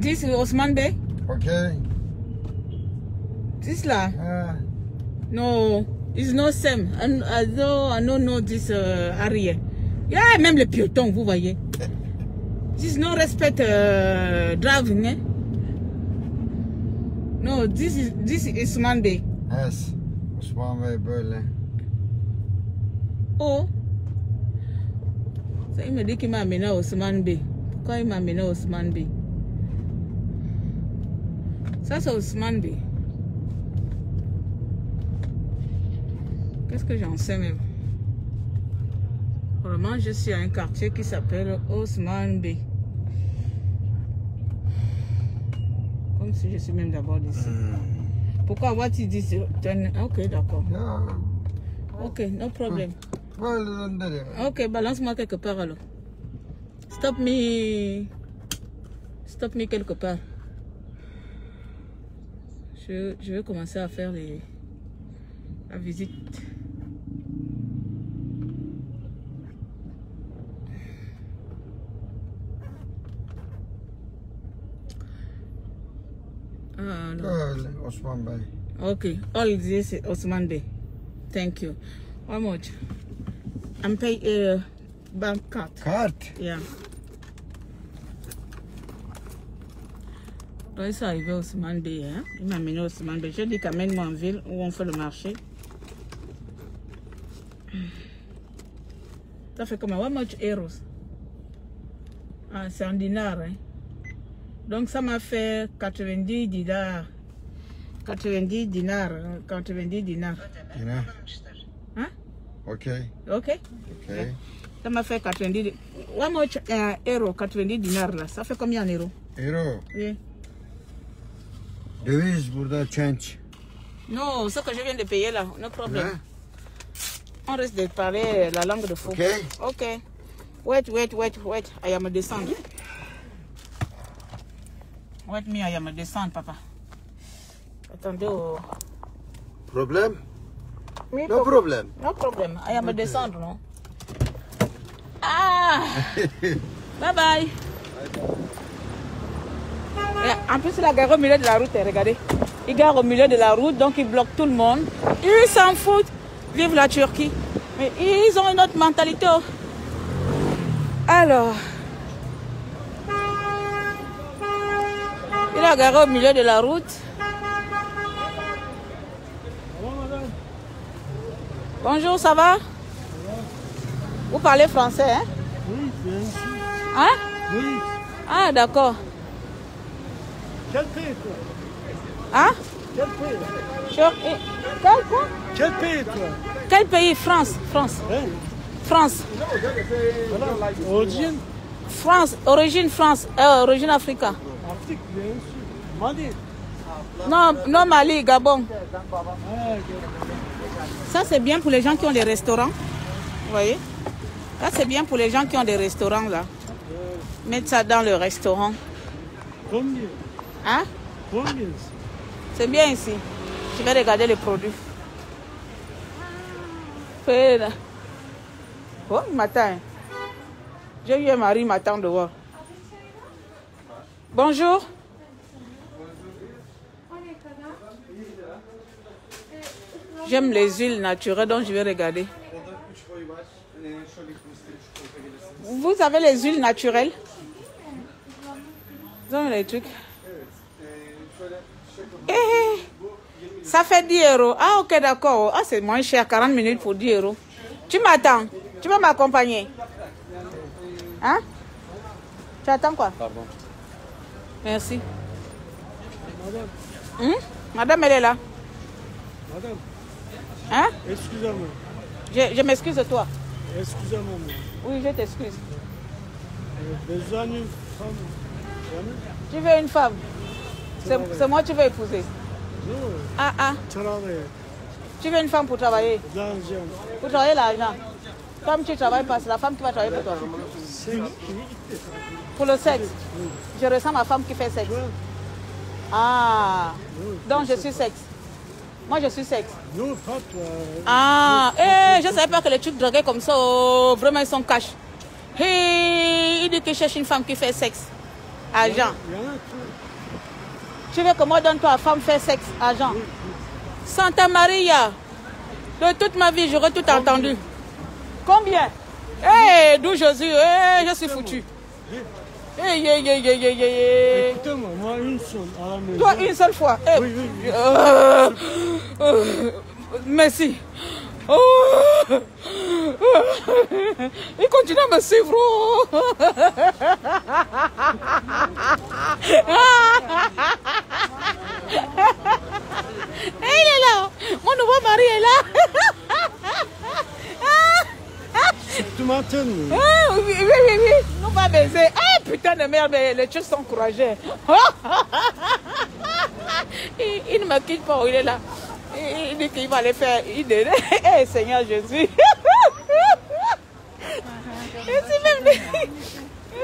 This Osman Bey? Okay. This là? No, it's not same. I don't know this area. Yeah, même les piétons, vous voyez. This no respect driving, eh? No, this is Osman Bey. Yes. Osman Bey böyle. Oh. Ça, il me dit qu'il m'a amené à Osman Bey. Pourquoi il m'a amené à Osman Bey? Ça, c'est Osman Bey. Qu'est-ce que j'en sais même? Vraiment, je suis à un quartier qui s'appelle Osman Bey. Comme si je suis même d'abord d'ici. Pourquoi what is this? Ok, d'accord. Ok, no problem. Ok, balance-moi quelque part alors. Stop me quelque part. Je vais commencer à faire la visite. Osman Bey. Okay, all this is Osman Bey. Thank you. How much? I'm pay bank card. Card? Yeah. Donc, ils sont arrivés à Osman Bey, hein? Il m'a amené à Osman Bey. Je dis qu'amène-moi en ville où on fait le marché. Ça fait comment? How much euros? Ah, c'est en dinars, hein? Donc, ça m'a fait 90 dinars. 90 dinars. 90 dinars. Yine. Hein? Ok. Ok? Ok. Ça m'a fait 90. How much euros? 90 dinars là. Ça fait combien en euros? Euro. Oui. Döviz burada change. Non, ce que je viens de payer là, no problème. Hein? On risque de parler la langue de fou. Ok. Ok. Wait. I am descendre. Wait me, I am descendre, papa. Attendez. Oh. Problem? Oui, No problem. No problem. I am descendre, non? Ah! Bye bye. Et en plus, il a garé au milieu de la route, regardez. Il gare au milieu de la route, donc il bloque tout le monde. Ils s'en foutent. Vive la Turquie. Mais ils ont une autre mentalité. Alors, il a garé au milieu de la route. Bonjour, ça va? Vous parlez français, hein? Oui, bien sûr. Hein? Oui. Ah, d'accord. Quel pays, toi? Hein? Quel pays? Quel quoi? Quel pays, toi? Quel pays? France. France. Hein? France. Voilà. Origine? France. Origine France. Origine Afrique. Afrique, bien sûr. Mali. Non, Mali, Gabon. Ah, Ça, c'est bien pour les gens qui ont des restaurants. Vous voyez? Ça, c'est bien pour les gens qui ont des restaurants, là. Mettre ça dans le restaurant. combien? Hein? Combien? C'est bien ici. Je vais regarder les produits. Oh, matin. J'ai eu un mari matin dehors. Bonjour. J'aime les huiles naturelles, donc je vais regarder. Vous avez les huiles naturelles? Vous avez les trucs? Ça fait 10 euros. Ah, ok, d'accord. Ah, c'est moins cher, 40 minutes pour 10 euros. Tu m'attends? Tu vas m'accompagner? Hein? Tu attends quoi? Pardon. Merci. Madame, Madame, elle est là. madame, Hein? excusez-moi. Je m'excuse de toi. Excusez-moi. Oui, je t'excuse. Besoin d'une femme. Jamais? Tu veux une femme? C'est moi que tu veux épouser. Non, Ah. travailler. Tu veux une femme pour travailler? L'argent. Pour travailler l'argent. Comme tu ne travailles pas, c'est la femme qui va travailler pour toi. C'est Pour le sexe. Je ressens ma femme qui fait sexe. Ah. Donc je suis sexe. Moi je suis sexe. non, pas toi. Ah. Je ne savais pas que les trucs drogués comme ça, vraiment ils sont cash. Il dit qu'il cherche une femme qui fait sexe. Argent. Il y en a tout. Tu veux que moi donne toi femme faire sexe, argent? Santa Maria. De toute ma vie, j'aurais tout entendu. Combien? Eh, d'où Jésus? Eh, je suis foutu. Écoutez-moi, moi une seule à la maison. Toi, une seule fois. Eh, Oui, oui, oui. Merci. Il continue à me suivre. Il est là. Mon nouveau mari est là. Tu m'entends? Oui. On va baiser. Ah, putain de merde, mais les Turcs sont courageux. Il ne me quitte pas, il est là. Il dit qu'il va aller faire une. Eh, Seigneur Jésus. Je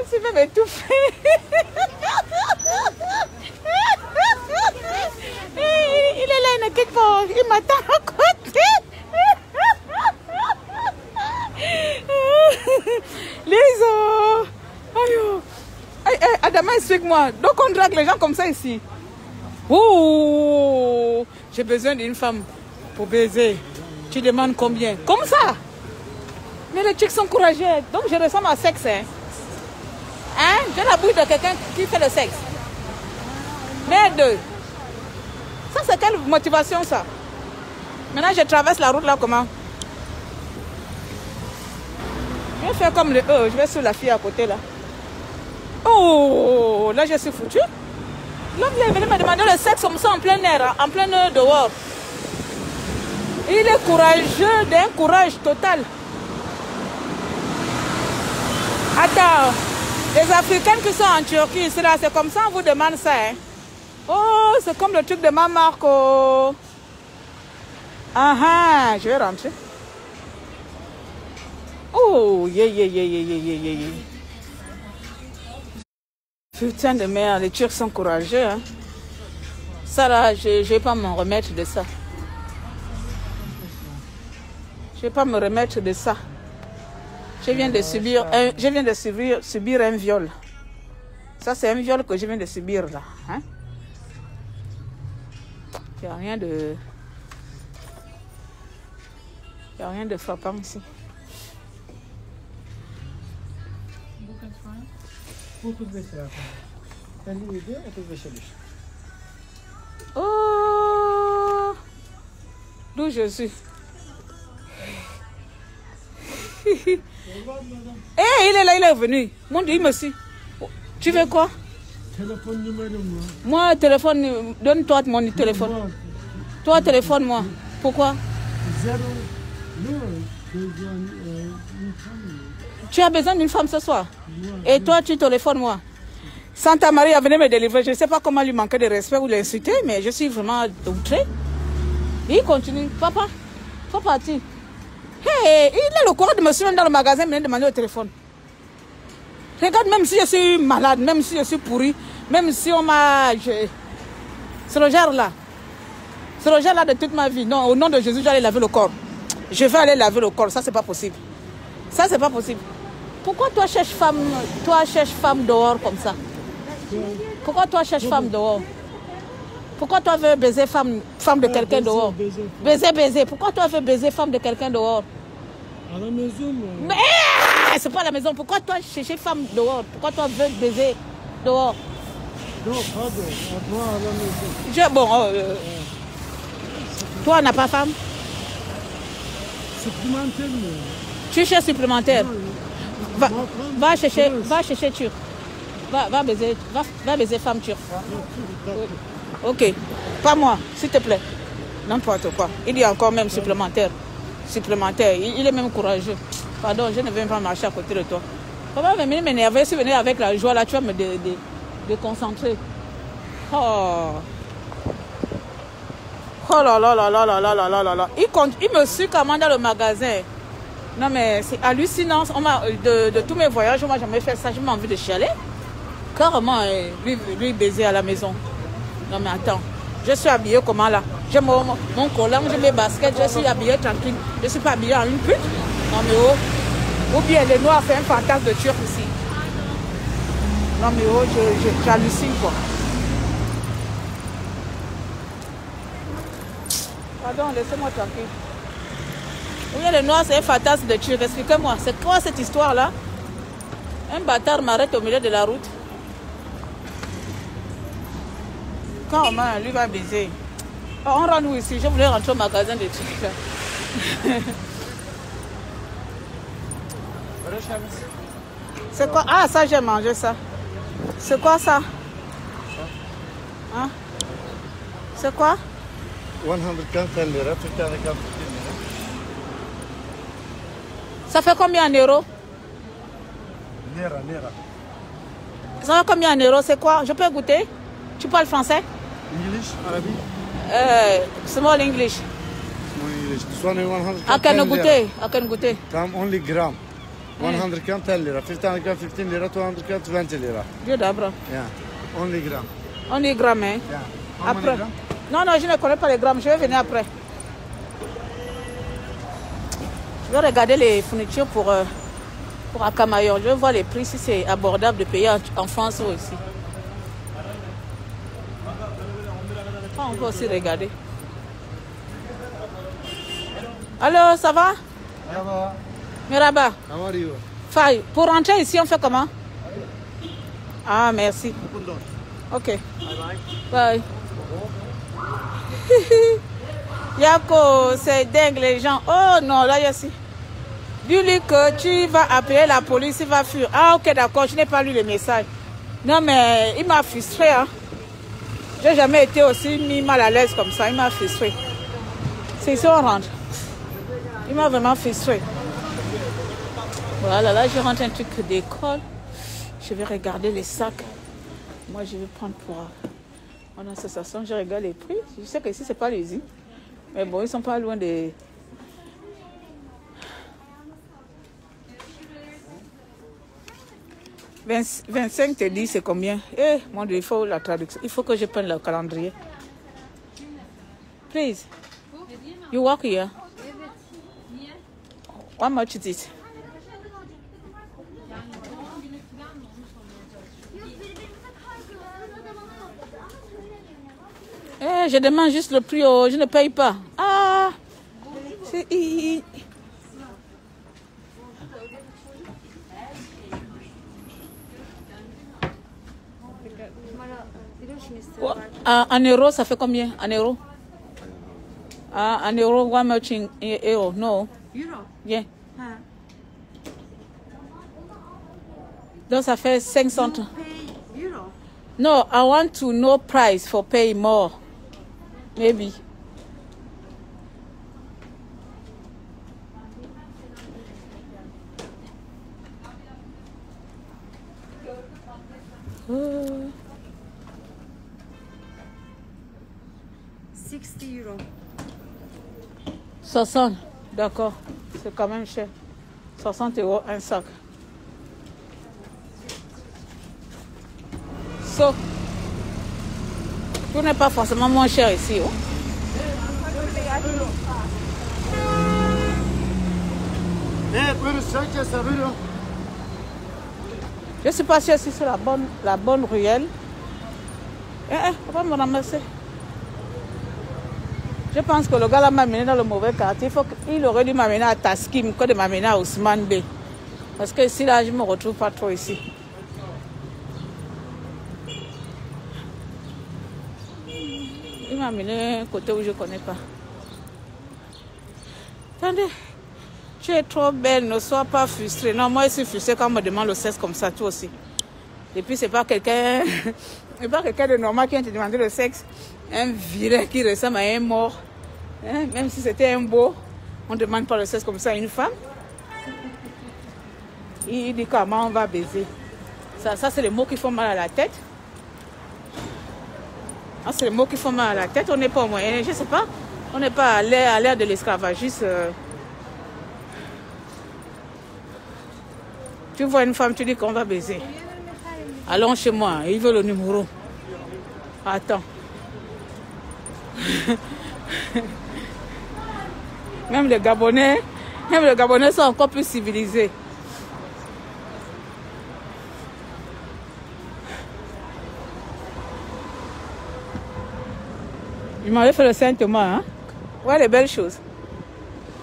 suis même étouffé. Il est là, il ne quitte pas. Il m'attend à côté. Lisa. Adama, explique-moi. Donc on drague les gens comme ça ici. Oh, j'ai besoin d'une femme pour baiser. Tu demandes combien? Comme ça. Mais les chicks sont courageux. Donc je ressemble à sexe. Hein? J'ai la bouche de quelqu'un qui fait le sexe. Merde. Ça c'est quelle motivation ça? Maintenant je traverse la route là comment? Je vais faire comme le je vais sur la fille à côté là. Oh, là je suis foutu. L'homme est venu me demander le sexe comme ça en plein air, en plein air dehors. Il est courageux, d'un courage total. Attends, les Africains qui sont en Turquie, c'est comme ça on vous demande ça. Hein? Oh, c'est comme le truc de ma marque. Oh. Ah, je vais rentrer. Oh, yeah. Putain de merde, les Turcs sont courageux. Hein? Ça là, je ne vais pas me remettre de ça. Je ne vais pas me remettre de ça. Je viens de subir un viol. Ça, c'est un viol que je viens de subir là. Hein? Il n'y a rien de frappant ici. Oh, d'où je suis. Eh, il est là, il est revenu. Mon Dieu, il me suit. Tu veux quoi? Téléphone numéro moi. Moi, téléphone, donne-toi mon téléphone. Toi, téléphone-moi. Pourquoi? 0. Non, une femme. Tu as besoin d'une femme ce soir? Et toi, tu téléphones moi. Santa Maria venait me délivrer. Je ne sais pas comment lui manquer de respect ou l'insulter, mais je suis vraiment outrée. Il continue. Papa, faut partir. Hey, il a le courage de me suivre dans le magasin et me demander au téléphone. Regarde, même si je suis malade, même si je suis pourri, même si on m'a... C'est le genre là. C'est le genre là de toute ma vie. Non, au nom de Jésus, je vais aller laver le corps. Je vais aller laver le corps. Ça, c'est pas possible. Ça, c'est pas possible. Pourquoi toi cherches femme dehors comme ça? Pourquoi toi cherches femme dehors? Pourquoi toi veux baiser femme de quelqu'un dehors? Baiser. Pourquoi toi veux baiser femme de quelqu'un dehors? À la maison, moi. Mais c'est pas à la maison. Pourquoi toi chercher femme dehors? Pourquoi toi veux baiser dehors? Non, pardon. À la maison. Toi, n'as pas femme? Supplémentaire, moi. Tu cherches supplémentaire? Va chercher turc. Va baiser femme turque. Ok. Pas moi, s'il te plaît. N'importe quoi. Il y a encore même supplémentaire. Il est même courageux. Pardon, je ne vais pas marcher à côté de toi. Papa va venir m'énerver. Si vous venez avec la joie là, tu vas me déconcentrer. Oh là. Il me suit comment dans le magasin. Non mais c'est hallucinant. De tous mes voyages, on m'a jamais fait ça. J'ai envie de chialer. Carrément, lui baiser à la maison. Non mais attends, je suis habillée comment là? J'ai mon collant, j'ai mes baskets, je suis habillée tranquille. Je ne suis pas habillée en une pute. Non mais oh. Ou bien les noirs, c'est un fantasme de turc ici. Non mais oh, j'hallucine quoi. Pardon, laissez-moi tranquille. Oui, le noir, c'est un fantasme de tuer. Expliquez-moi, c'est quoi cette histoire-là? Un bâtard m'arrête au milieu de la route. Quand on m'a, lui va baiser. Oh, on rentre où ici? Je voulais rentrer au magasin de trucs là. C'est quoi? Ah, ça, j'ai mangé ça. C'est quoi ça? Hein? C'est quoi? 110 lira, 50 lira. Ça fait combien en euros? Lira. Ça fait combien en euros? C'est quoi? Je peux goûter? Tu parles français? English, Arabic? Small English. Small English. This one is 110 I can goûter. Come only gram. 110 lira, 50 gram 15 lira, 200 gram 20 lira. Dieu d'abord. Yeah, only gram. Only gram, hein? Yeah. How Après. many gram? Non, je ne connais pas les grammes. Je vais venir après. Je vais regarder les fournitures pour Akamayor. Je vais voir les prix si c'est abordable de payer en France ou ici. On peut aussi regarder. Allô, ça va? Ça va. Merhaba. How are you? Faye, pour rentrer ici, on fait comment? Ah, merci. Ok. Bye. Yako, c'est dingue les gens. Oh non, là, Yassi. Dis-lui que tu vas appeler la police, il va fuir. Ah, ok, d'accord, je n'ai pas lu le message. Non, mais il m'a frustré. Hein. J'ai jamais été aussi mis mal à l'aise comme ça. Il m'a frustré. C'est ici, on rentre. Il m'a vraiment frustré. Voilà, là, je rentre un truc d'école. Je vais regarder les sacs. Moi, je vais prendre pour mon association. Je regarde les prix. Je sais que ici, c'est pas l'usine. Mais bon, ils sont pas loin de... « 25 te dit c'est combien? Eh, mon Dieu, il faut la traduction. Il faut que je prenne le calendrier. Please. You work here? How much is it? Eh, je demande juste le prix, je ne paye pas. Ah! C'est... En euros, ça fait combien? En euros? Ah, en euros, how much in euro? No. Euro? Yeah. Donc ça fait 500. Pay euro? No, I want to know price for pay more. Maybe. €60. 60, d'accord. C'est quand même cher. 60 € un sac. So, tout n'est pas forcément moins cher ici. Oh. Je ne suis pas sûre si c'est la bonne ruelle. On va me ramasser. Je pense que le gars là m'a amené dans le mauvais quartier. Il aurait dû m'amener à Taskim que de m'amener à Ousmane Bey. Parce que ici, là, je ne me retrouve pas trop ici. Il m'a amené côté où je ne connais pas. Attendez, tu es trop belle, ne sois pas frustrée. Non, moi, je suis frustrée quand on me demande le sexe comme ça, toi aussi. Et puis, c'est pas quelqu'un de normal qui vient te demander le sexe. Un vilain qui ressemble à un mort. Hein? Même si c'était un beau, on ne demande pas le sexe comme ça à une femme. Il dit comment on va baiser. Ça c'est les mots qui font mal à la tête. Ah, c'est les mots qui font mal à la tête. On n'est pas au moyen, je ne sais pas. On n'est pas à l'ère de l'esclavagisme. Tu vois une femme, tu dis qu'on va baiser. Allons chez moi, il veut le numéro. Attends. Même les Gabonais sont encore plus civilisés. Je m'avais fait le Saint-Thomas. Hein? Ouais, les belles choses.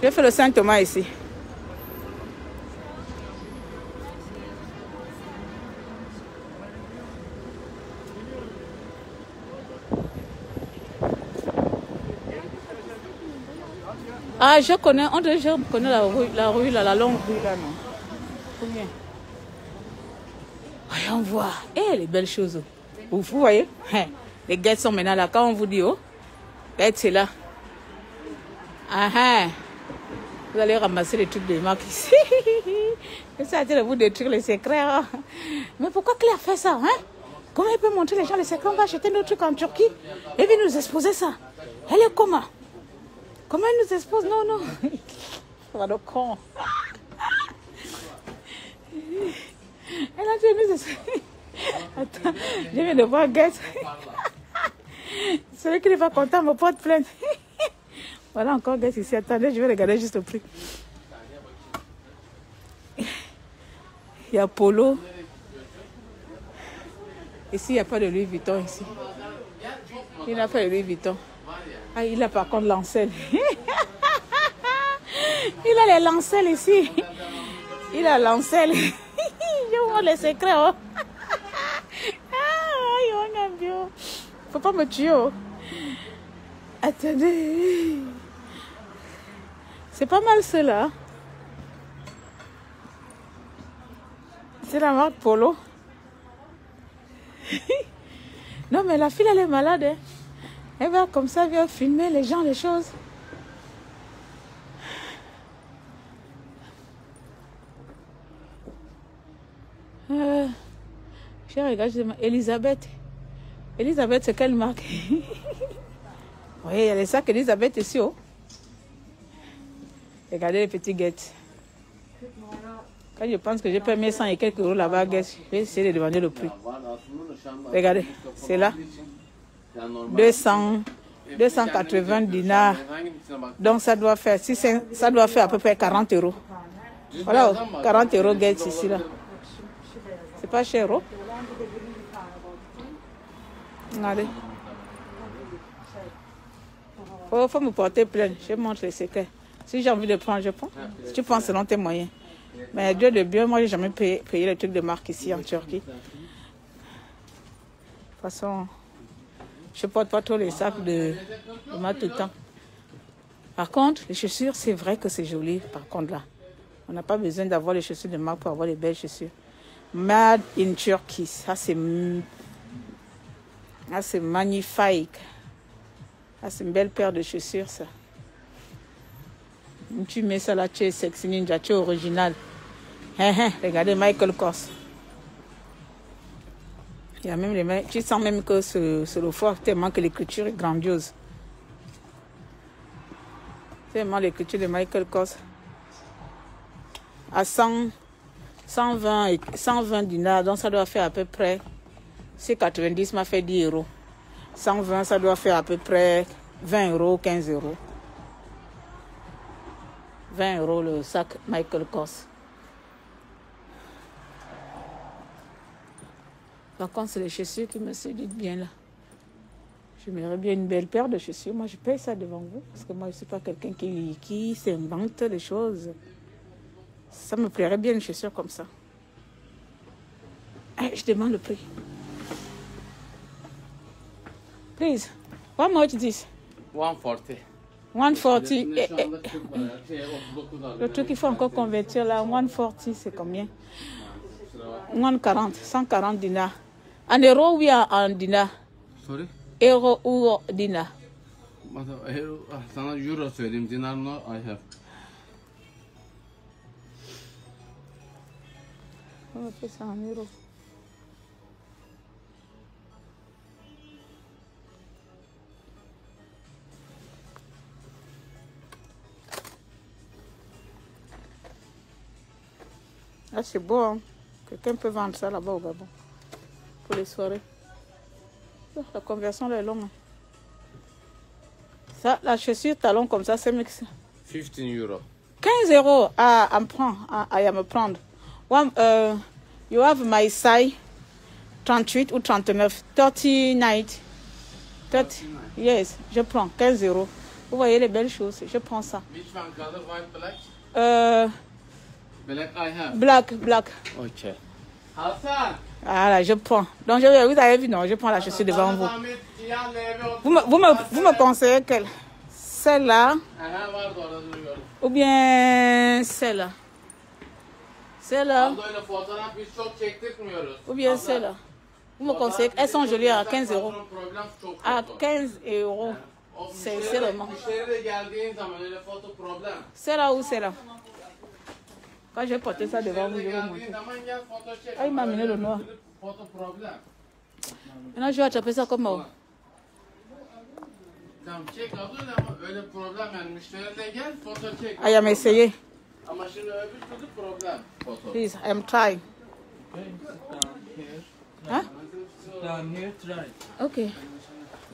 J'ai fait le Saint-Thomas ici. Ah, je connais la longue rue là, non? Combien? Voyons voir. Eh, les belles choses. Vous voyez? Les guettes sont maintenant là. Quand on vous dit, oh, guettes, c'est là. Ah, ah. Vous allez ramasser les trucs de marque ici. Et ça a été de vous détruire les secrets. Hein? Mais pourquoi Claire fait ça? Hein? Comment elle peut montrer les gens les secrets? On va acheter nos trucs en Turquie et puis nous exposer ça. Elle est comment? Comment elle nous expose? Non, non. Voilà le con. Elle a dit nous exposer. Attends, je viens de voir Guess. Celui qui n'est pas content me porte plainte. Voilà encore Guess ici. Attendez, je vais regarder juste le prix. Il y a Polo. Ici, il n'y a pas de Louis Vuitton ici. Il n'a pas de Louis Vuitton. Ah, il a par contre Lancel. Il a les Lancel ici. Il a Lancel. Je vois les secrets. Oh. Faut pas me tuer. Oh. Attendez. C'est pas mal cela. C'est la marque Polo. Non mais la fille elle est malade. Hein. Elle va comme ça, vient filmer les gens, les choses. Je regarde, Elisabeth. Elisabeth, c'est quelle marque? Oui, il y a les sacs Elisabeth ici. Oh. Regardez les petits guettes. Quand je pense que j'ai payé 1100 et quelques euros là-bas, je vais essayer de demander le prix. Regardez, c'est là. 280 dinars. Donc ça doit faire, ça doit faire à peu près 40 euros. Voilà, 40 euros guettes ici là. C'est pas cher, oh. Regardez. Faut me porter plainte. Je montre les secrets. Si j'ai envie de prendre, je prends. Si tu prends selon tes moyens. Mais Dieu de bien, moi, j'ai jamais payé les trucs de marque ici en Turquie. De toute façon, je porte pas trop les sacs de moi tout le temps. Par contre, les chaussures, c'est vrai que c'est joli. Par contre, là, on n'a pas besoin d'avoir les chaussures de marque pour avoir les belles chaussures. Made in Turkey, ça c'est magnifique. Ah, c'est une belle paire de chaussures, ça. Tu mets ça là, tu es sexy ninja, tu es original. Regardez Michael Kors. Il y a même les mains. Tu sens même que c'est le fort, tellement que l'écriture est grandiose. Tellement l'écriture de Michael Kors. À 120 dinars, donc ça doit faire à peu près. C'est 90 m'a fait 10 euros. 120, ça doit faire à peu près 20 euros, 15 euros. 20 euros le sac Michael Kors. Par contre, c'est les chaussures qui me séduisent bien là. J'aimerais bien une belle paire de chaussures. Moi, je paye ça devant vous. Parce que moi, je ne suis pas quelqu'un qui s'invente des choses. Ça me plairait bien une chaussure comme ça. Je demande le prix. Please, how much is this? 140. 140. Le truc qu'il faut encore convertir là, 140, c'est combien? 140, 140 dinars. En euros ou en dinars? Sorry? Euro ou dinar? Sana euro söyleyeyim, dinar mı? I have. On va faire ça en euros. Ah, c'est beau, hein? Quelqu'un peut vendre ça là-bas au Gabon pour les soirées. La conversion là, est longue. Ça, la chaussure talon comme ça, c'est mieux que ça. 15 euros. 15 euros à me prendre. À me prendre. You have my size 38 ou 39. 39. Peut-être. Yes, je prends 15 €. Vous voyez les belles choses, je prends ça. Which one color? White, black? Black I have. Black. Ok. Hassan. Voilà, je prends. Donc, vous avez vu, non, je prends la chaussure devant vous. Vous me conseillez quelle? Celle-là? Ou bien celle-là? Celle-là? Ou bien celle-là? Vous me conseillez, elles sont jolies à 15 €. À 15 €. C'est seulement. Celle-là ou celle-là? Quand je vais porter ça devant vous, je vais vous montrer. Ah, il m'a amené le noir. Maintenant, je vais attraper ça comme moi. I am essayé. Please, I am trying. Hein? Down here, try. Ok.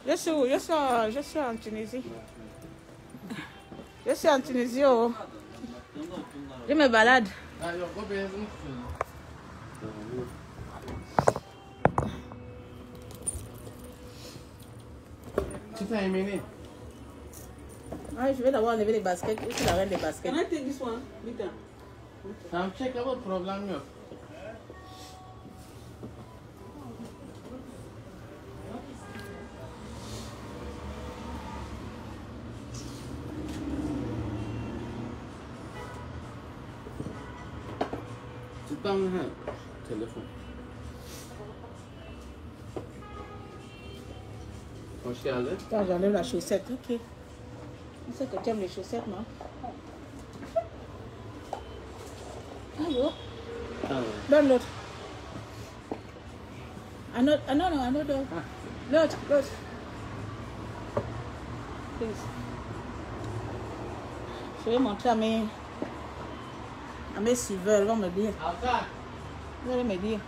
Je suis où? Je suis en Tunisie. Je suis en Tunisie. Oh. Je me balade. Tu t'as aimé? Ouais, je vais d'abord enlever les baskets. Je suis la reine des baskets. Can I take this one? Later. Tamam çek ama problem yok. Cidden mi? Telefon. Hoş geldin. Attends, j'enlève la chaussette. Ok. Je sais que tu aimes les chaussettes, non? Allô? Donne l'autre. Un autre. Ah non, non, un autre. L'autre. Please. Je vais montrer à mes suiveurs. Ils vont me dire. Altan. Vous allez me dire.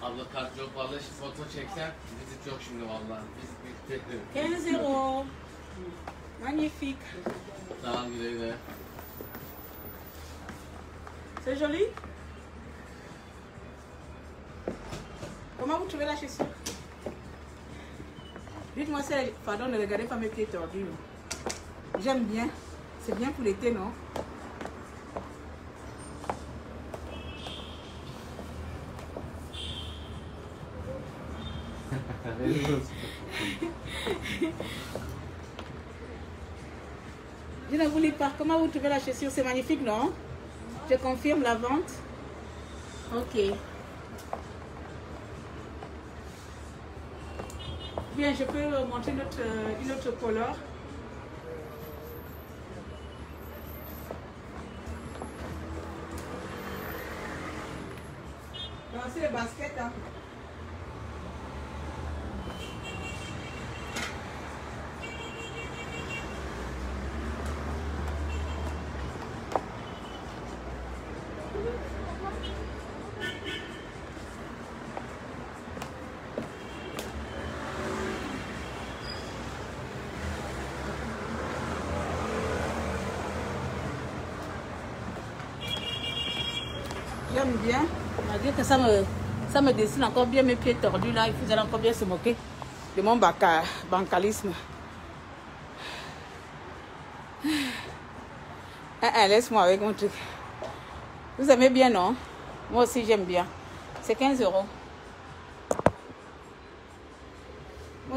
Abla kart yok vallahi şimdi foto çeksen vizit yok şimdi vallahi. Biz bitti. 15 €. Magnifique. Sağ ol güle güle. C'est joli? Comment vous trouvez la chaussure? Dites-moi si, pardon, ne regardez pas mes pieds tordus. J'aime bien. C'est bien pour l'été, non? Je ne vous lis pas. Comment vous trouvez la chaussure? C'est magnifique, non? Je confirme la vente. Ok. Bien, je peux montrer une autre couleur. C'est les baskets. Hein. J'aime bien. Malgré que ça me dessine encore bien mes pieds tordus là. Il faut encore bien se moquer de mon bancalisme. Laisse-moi avec mon truc. Vous aimez bien, non? Moi aussi, j'aime bien. C'est 15 €. Moi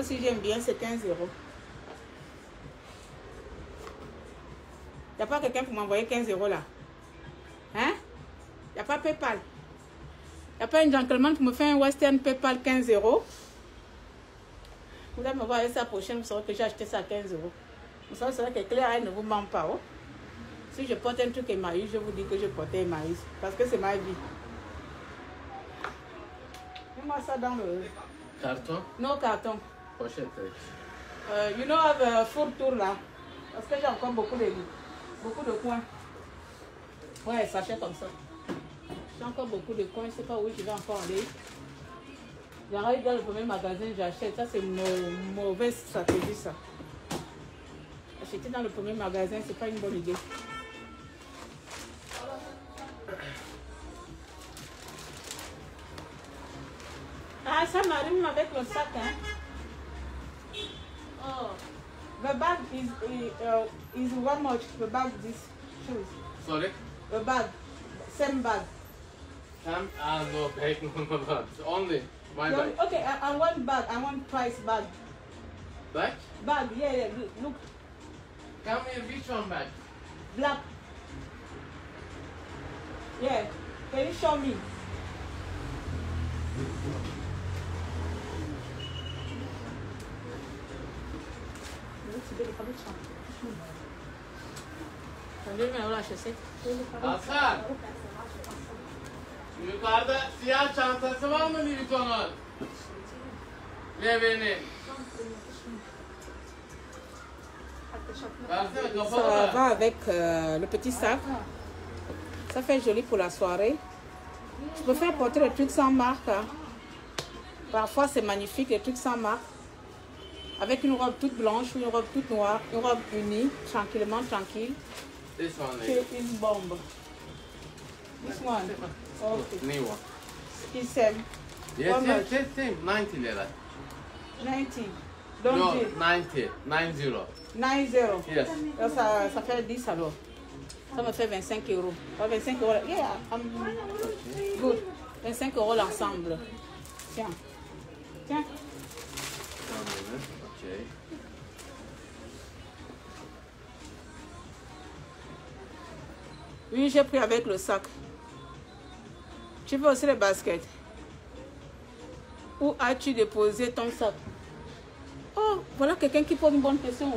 aussi, j'aime bien. C'est 15 €. Il n'y a pas quelqu'un pour m'envoyer 15 € là? Hein? Il n'y a pas PayPal. Il n'y a pas un gentleman pour me faire un Western PayPal 15 €. Vous allez me voir avec ça la prochaine, vous saurez que j'ai acheté ça à 15 €. Vous saurez que Claire, elle ne vous ment pas. Oh? Si je porte un truc Emmaüs, je vous dis que je portais Emmaüs. Parce que c'est ma vie. Mets-moi ça dans le... Carton? Non, carton. Pochette. You know, avec fourre-tour là. Parce que j'ai encore beaucoup de coins. Ouais, sachet comme ça. J'ai encore beaucoup de coins, je ne sais pas où je vais encore aller. J'arrive dans le premier magasin, j'achète. Ça, c'est une mauvaise stratégie, ça. Acheter dans le premier magasin, c'est pas une bonne idée. Ah, ça m'arrive avec le sac, hein. Oh. The bag is how much? The bag, this shoes. Sorry? The bag, same bag. No, bag, no. Only my bag. Okay, I want bag. I want price bag. Bag? Bag, yeah. Look, Come here, which one bag? black. Yeah. Can you show me? Hasan! Yukarıda siyah çantası var mı Louis Vuitton'un? Levi'nin. Versene kapalı Ça ver. va avec le petit sac. Ça fait joli pour la soirée. Je préfère porter les trucs sans marque. Hein. Parfois c'est magnifique les trucs sans marque. Avec une robe toute blanche ou une robe toute noire, une robe unie, tranquillement, tranquille. This one, C'est une bombe. This one. Okay. New one. It's same. Yes, How much? yes, same. 90 lira. 90. Don't No, you? 90. 90. 90. Yes. Alors, ça fait 10 alors. Ça me fait 25 euros. 25 euros. Yeah, I'm good. 25 euros l'ensemble. Tiens. Tiens. One minute. Okay. Oui, j'ai pris avec le sac. Tu veux aussi les baskets? Où as-tu déposé ton sac? Oh, voilà quelqu'un qui pose une bonne question.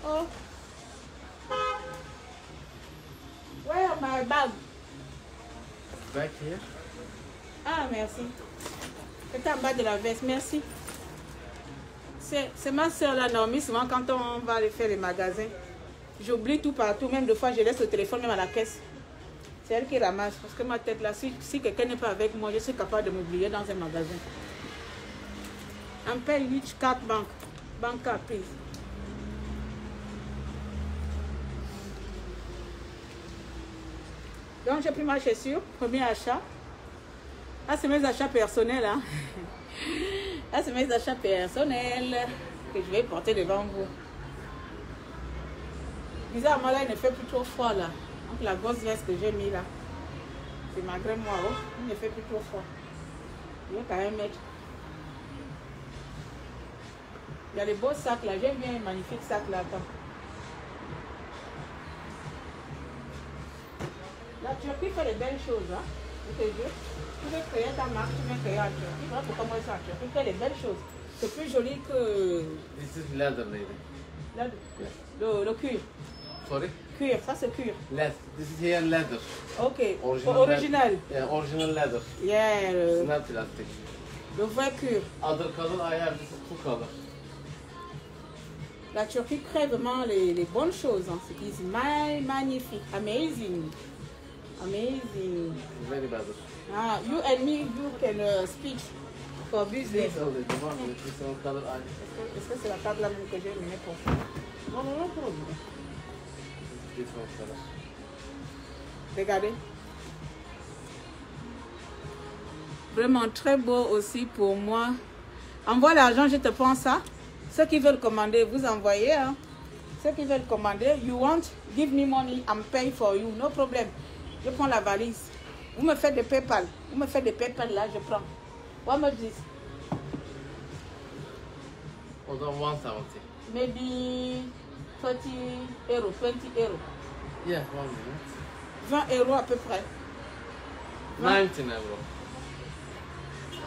Oh. Where are my bag? Back here. Ah, merci. C'est en bas de la veste, merci. C'est ma soeur là, Naomi, souvent quand on va aller faire les magasins. J'oublie tout partout, même des fois je laisse le téléphone même à la caisse. C'est elle qui ramasse, parce que ma tête là, si quelqu'un n'est pas avec moi, je suis capable de m'oublier dans un magasin. I'm paying which card bank? Bank card, please. Donc j'ai pris ma chaussure, premier achat. Là c'est mes achats personnels. Hein. Là c'est mes achats personnels que je vais porter devant vous. Bizarrement là il ne fait plus trop froid là. Donc la grosse veste que j'ai mis là, c'est malgré moi, oh, il ne fait plus trop froid. Je vais quand même mettre. Il y a les beaux sacs là, j'aime bien les magnifiques sacs là. Attends. La Turquie fait les belles choses, hein. Je te jure. Tu veux créer ta marque, tu veux créer en Turquie. Voilà pourquoi moi je suis en Turquie. Tu fais les belles choses. C'est plus joli que This is leather, lady. le cuir. Sorry? Cuir, ça c'est cuir. Leather. This is here leather. Ok. Original. Original. Yeah, original leather. Yeah. It's not plastic. Le vrai cuir. Other color, I have this two color. La Turquie crée vraiment les bonnes choses. Hein. C'est magnifique. Amazing. Amazing. Very bad. Ah, you and me, you can speak for business. This only, the one with this one color, Est-ce que c'est la table là même que j'ai menée pour ça? Non, non, non, non. this one color. Regardez. Vraiment très beau aussi pour moi. Envoie l'argent, je te prends ça. Ceux qui veulent commander, vous envoyez. Hein. Ceux qui veulent commander, you want, give me money, I'm paying for you, no problem. Je prends la valise. Vous me faites des PayPal. Vous me faites des PayPal là, je prends. What much this? Hold on, 170. Maybe 30 euros, 20 euros. Yeah, 1 minute. 20 euros à peu près. 19 euro.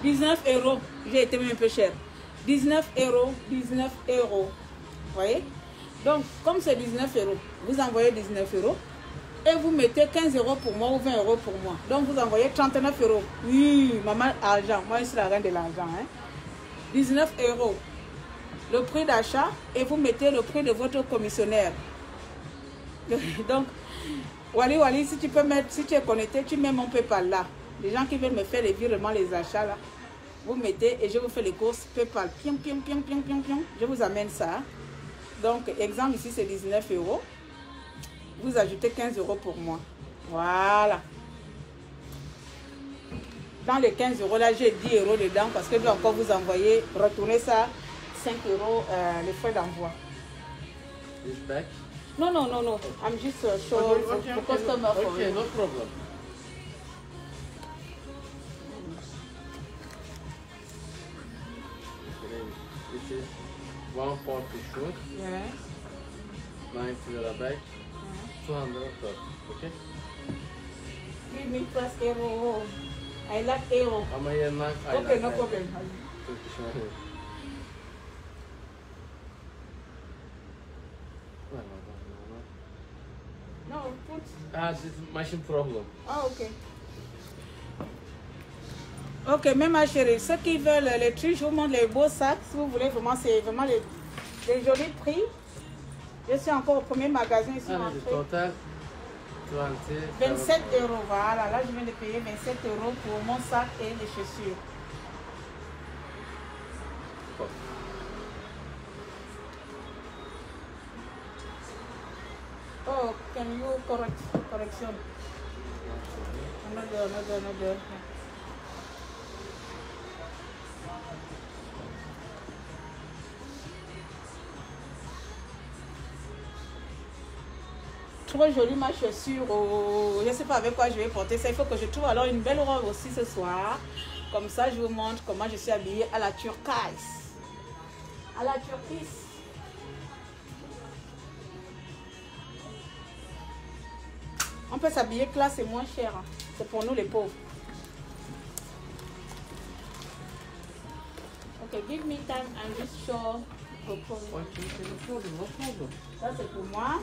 19 euros. J'ai été même un peu cher. 19 euros, 19 euros. Vous voyez? Donc, comme c'est 19 euros, vous envoyez 19 euros et vous mettez 15 euros pour moi ou 20 euros pour moi. Donc, vous envoyez 39 euros. Oui, maman, argent. Moi, je suis la reine de l'argent. Hein? 19 euros. Le prix d'achat et vous mettez le prix de votre commissionnaire. Donc, Wally, si tu peux mettre, si tu es connecté, tu mets mon PayPal là. Les gens qui veulent me faire les virements, les achats là. Vous mettez et je vous fais les courses PayPal. Pion, pion, pion, pion, pion, pion. Je vous amène ça. Donc, exemple ici, c'est 19 €. Vous ajoutez 15 € pour moi. Voilà. Dans les 15 € là, j'ai 10 € dedans parce que je vais encore vous envoyer, retourner ça, 5 € les frais d'envoi. This back? No, no, no, no. I'm just showing for customer for Okay, you. no problem. This is 140 shoot, Yeah. 90 back, 230. Okay? Give me plus euro. I like euro. Ama yerine Okay, no problem. Turkish money. No, put. This is machine problem. Ah, ok. Ok, mais ma chérie, ceux qui veulent les trucs, je vous montre les beaux sacs. Si vous voulez, vraiment, c'est vraiment les jolis prix. Je suis encore au premier magasin ici. The total 27 €, voilà. Là, je viens de payer 27 € pour mon sac et les chaussures. Oh, can you correction? Another. Trop jolie ma chaussure. Oh, je ne sais pas avec quoi je vais porter ça. Il faut que je trouve alors une belle robe aussi ce soir. Comme ça, je vous montre comment je suis habillée à la turquoise. À la turquoise. On peut s'habiller classe et moins cher. C'est pour nous les pauvres. Ok, give me time and just show. No problem. Ça c'est pour moi.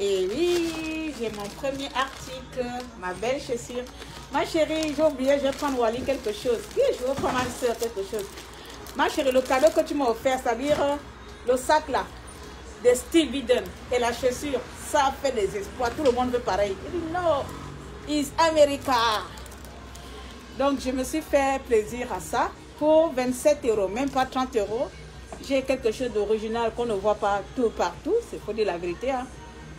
Et oui, j'ai mon premier article, ma belle chaussure. Ma chérie, j'ai oublié, je vais prendre Wally quelque chose. Oui, je vais prendre ma soeur quelque chose. Ma chérie, le cadeau que tu m'as offert, c'est-à-dire le sac là, de Steve Biden et la chaussure, ça fait des exploits. Tout le monde veut pareil. Il dit non, it's America. Donc, je me suis fait plaisir à ça pour 27 €, même pas 30 €. J'ai quelque chose d'original qu'on ne voit pas tout partout, c'est faut dire la vérité. Hein.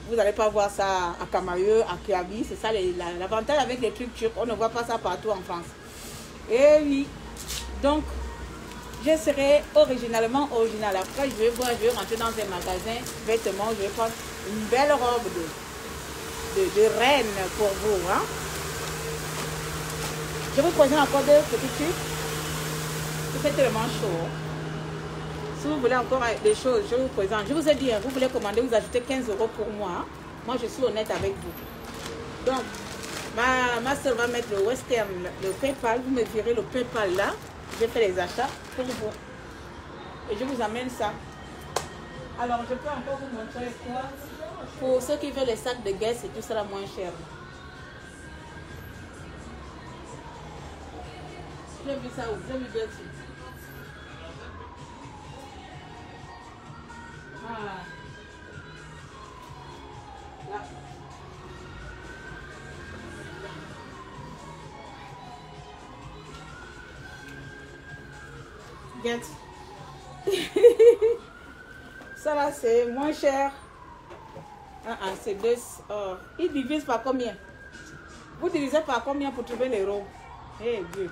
Vous n'allez pas voir ça à Camailleux, à Kiabi, c'est ça l'avantage avec les trucs turcs, on ne voit pas ça partout en France. Et oui, donc je serai originalement original. Après je vais voir, je vais rentrer dans un magasin, vêtements, je vais prendre une belle robe de reine pour vous. Hein. Je vous présente encore deux petits trucs. C'est tellement chaud. Si vous voulez encore des choses, je vous présente. Je vous ai dit, vous voulez commander, vous ajoutez 15 € pour moi. Moi, je suis honnête avec vous. Donc, ma soeur va mettre le Western, le PayPal. Vous me virez le PayPal là. Je fais les achats pour vous. Et je vous amène ça. Alors, je peux encore vous montrer quoi. Pour ceux qui veulent les sacs de Guess, c'est tout ça moins cher. J'ai vu ça où? J'ai vu deux dessus. Ah. Là. Get. Ça là c'est moins cher. C'est deux. Ils divisent par combien? Vous divisez par combien pour trouver les euros? Eh Dieu.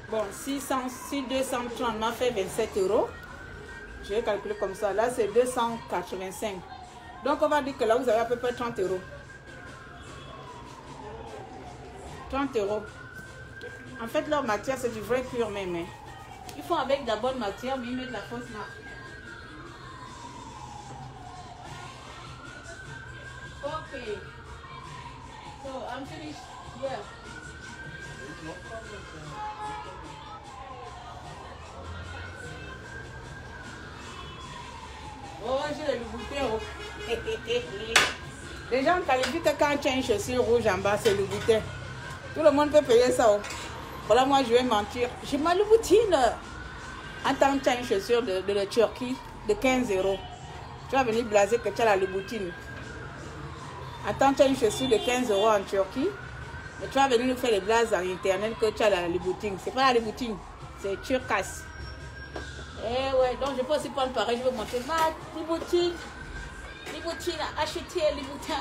Bon, 230 m'a fait 27 €. Je vais calculer comme ça. Là, c'est 285. Donc, on va dire que là, vous avez à peu près 30 €. 30 €. En fait, leur matière, c'est du vrai cuir même. Hein. Ils font avec de la bonne matière, mais ils mettent la fausse marque. Ok. So, I'm finished. Yeah. Oh, j'ai le bouteille. Les gens qualifient que quand tu as une chaussure rouge en bas, c'est le bouteille. Tout le monde peut payer ça. Voilà, moi je vais mentir. J'ai mal le boutine. En tant que tu as une chaussure de la Turquie de 15 €, tu vas venir blaser que tu as la Louboutin. En tant que tu as une chaussure de 15 € en Turquie, Mais tu vas venir nous faire les blagues à internet que tu as dans les boutiques. C'est pas dans les boutiques, c'est turcasse. Eh ouais, donc je peux aussi prendre pareil, je vais montrer les boutiques acheter les boutiques.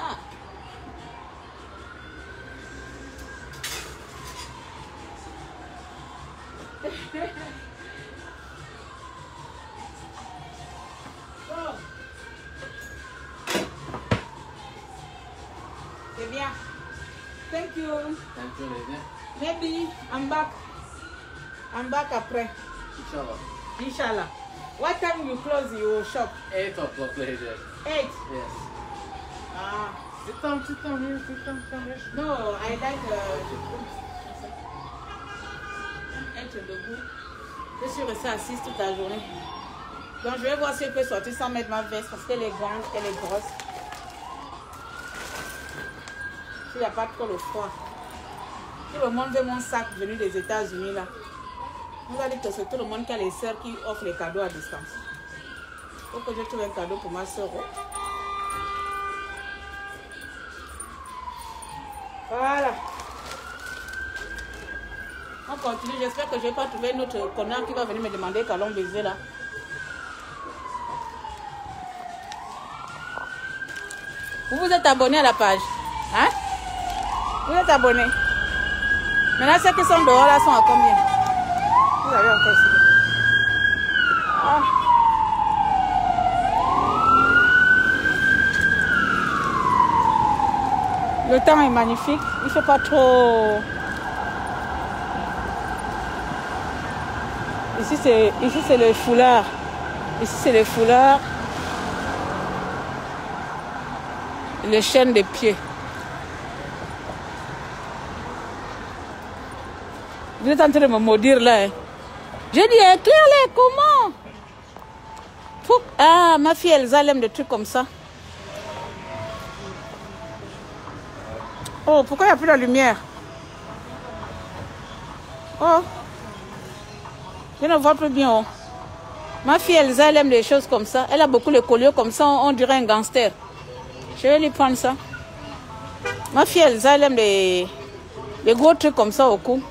C'est bien. Thank you. Thank you, lady. Maybe I'm back. I'm back après. Inshallah. Inshallah. What time you close your shop? 8 o'clock, lady. 8. Yes. Ah. Sit down here, sit down, come here. No, I like être debout. Je suis restée assise toute la journée. Donc je vais voir si je peux sortir sans mettre ma veste parce qu'elle est grande, elle est grosse. Il n'y a pas trop le froid. Tout le monde veut mon sac venu des États-Unis là. On va dire que c'est tout le monde qui a les sœurs qui offrent les cadeaux à distance. Il faut que je trouve un cadeau pour ma sœur. Voilà. On continue. J'espère que je ne vais pas trouver un autre connard qui va venir me demander qu'allons baiser là. Vous vous êtes abonné à la page? Hein? Vous êtes abonné? Maintenant, ceux qui sont dehors là sont à combien? Vous avez encore ici. Ah. Le temps est magnifique. Il ne fait pas trop. Ici c'est le foulard. Ici c'est le foulard. Les chaînes des pieds. Vous êtes en train de me maudire là. Hein? J'ai dit, éclaire-les, comment? Ah, ma fille Elsa, elle aime des trucs comme ça. Oh, pourquoi il n'y a plus de lumière? Oh. Je ne vois plus bien. Oh. Ma fille Elsa, elle aime des choses comme ça. Elle a beaucoup de colliers comme ça, on dirait un gangster. Je vais lui prendre ça. Ma fille Elsa, elle aime des gros trucs comme ça au cou.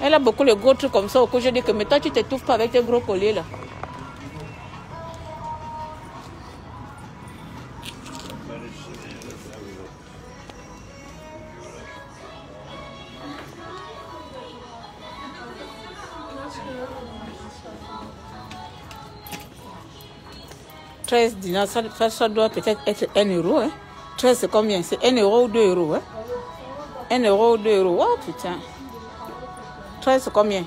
Elle a beaucoup de gros trucs comme ça au cou. Je dis que mais toi tu t'étouffes pas avec tes gros colliers là. « 13 dinars, ça doit peut-être être 1 euro. Hein? 13 c'est combien? C'est 1 euro ou 2 euros? Hein? 1 euro ou 2 euros? Oh putain. 13 c'est combien?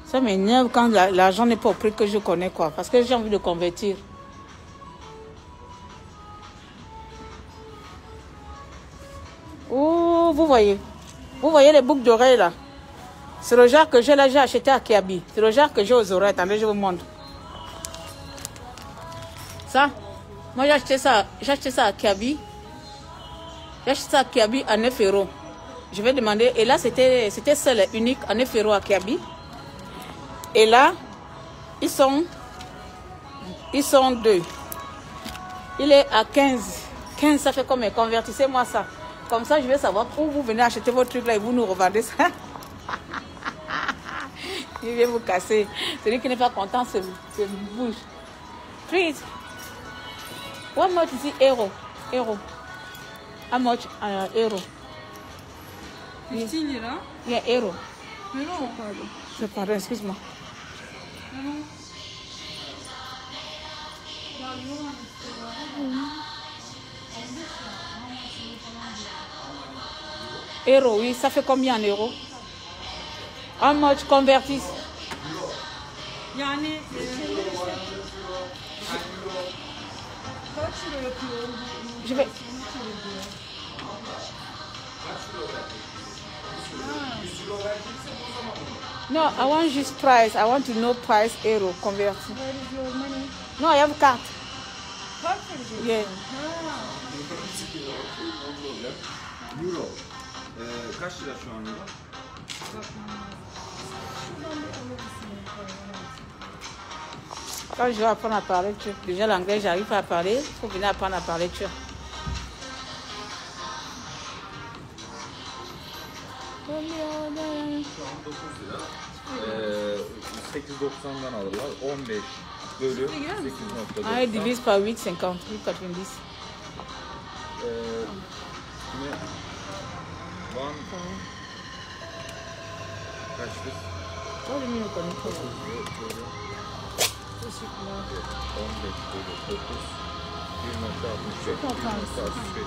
Ça m'énerve quand l'argent n'est pas au prix que je connais quoi. Parce que j'ai envie de convertir. Oh, vous voyez les boucles d'oreilles là. C'est le genre que j'ai là, j'ai acheté à Kiabi. C'est le genre que j'ai aux oreilles. Attendez, je vous montre. Ça, moi j'ai acheté ça à Kiabi. J'ai acheté ça à Kiabi à 9 euros. Je vais demander. Et là, c'était seul et unique à 9 euros à Kiabi. Et là, ils sont 2. Il est à 15. 15, ça fait combien? Convertissez-moi ça. Comme ça, je vais savoir où vous venez acheter vos trucs là et vous nous revendez ça. Il vient vous casser. Celui qui n'est pas content se bouge. Please. What much is it? Euro. How much euro? 15 lira. Yeah, euro. Euro pardon. Pardon, excuse-moi. Euro, oui, ça fait combien en euros? How much convertis? Yani kaç lira yapıyor? Je vais. No, I want just price. I want to know price euro converti. Where is your money? No, I have card. Kart vereceksin. Yeah. Euro. Kaç lira şu an euro? Quand je vais apprendre à parler turc, déjà l'anglais, j'arrive pas à parler. Il faut venir apprendre à parler turc. 8.90'dan alırlar. 15 bölü 8.90. Ah, il divise par 8,50. 8,90. Şimdi Van kaçtır? Oh, le mieux, on connaît pas. 15 bölü 9 1.65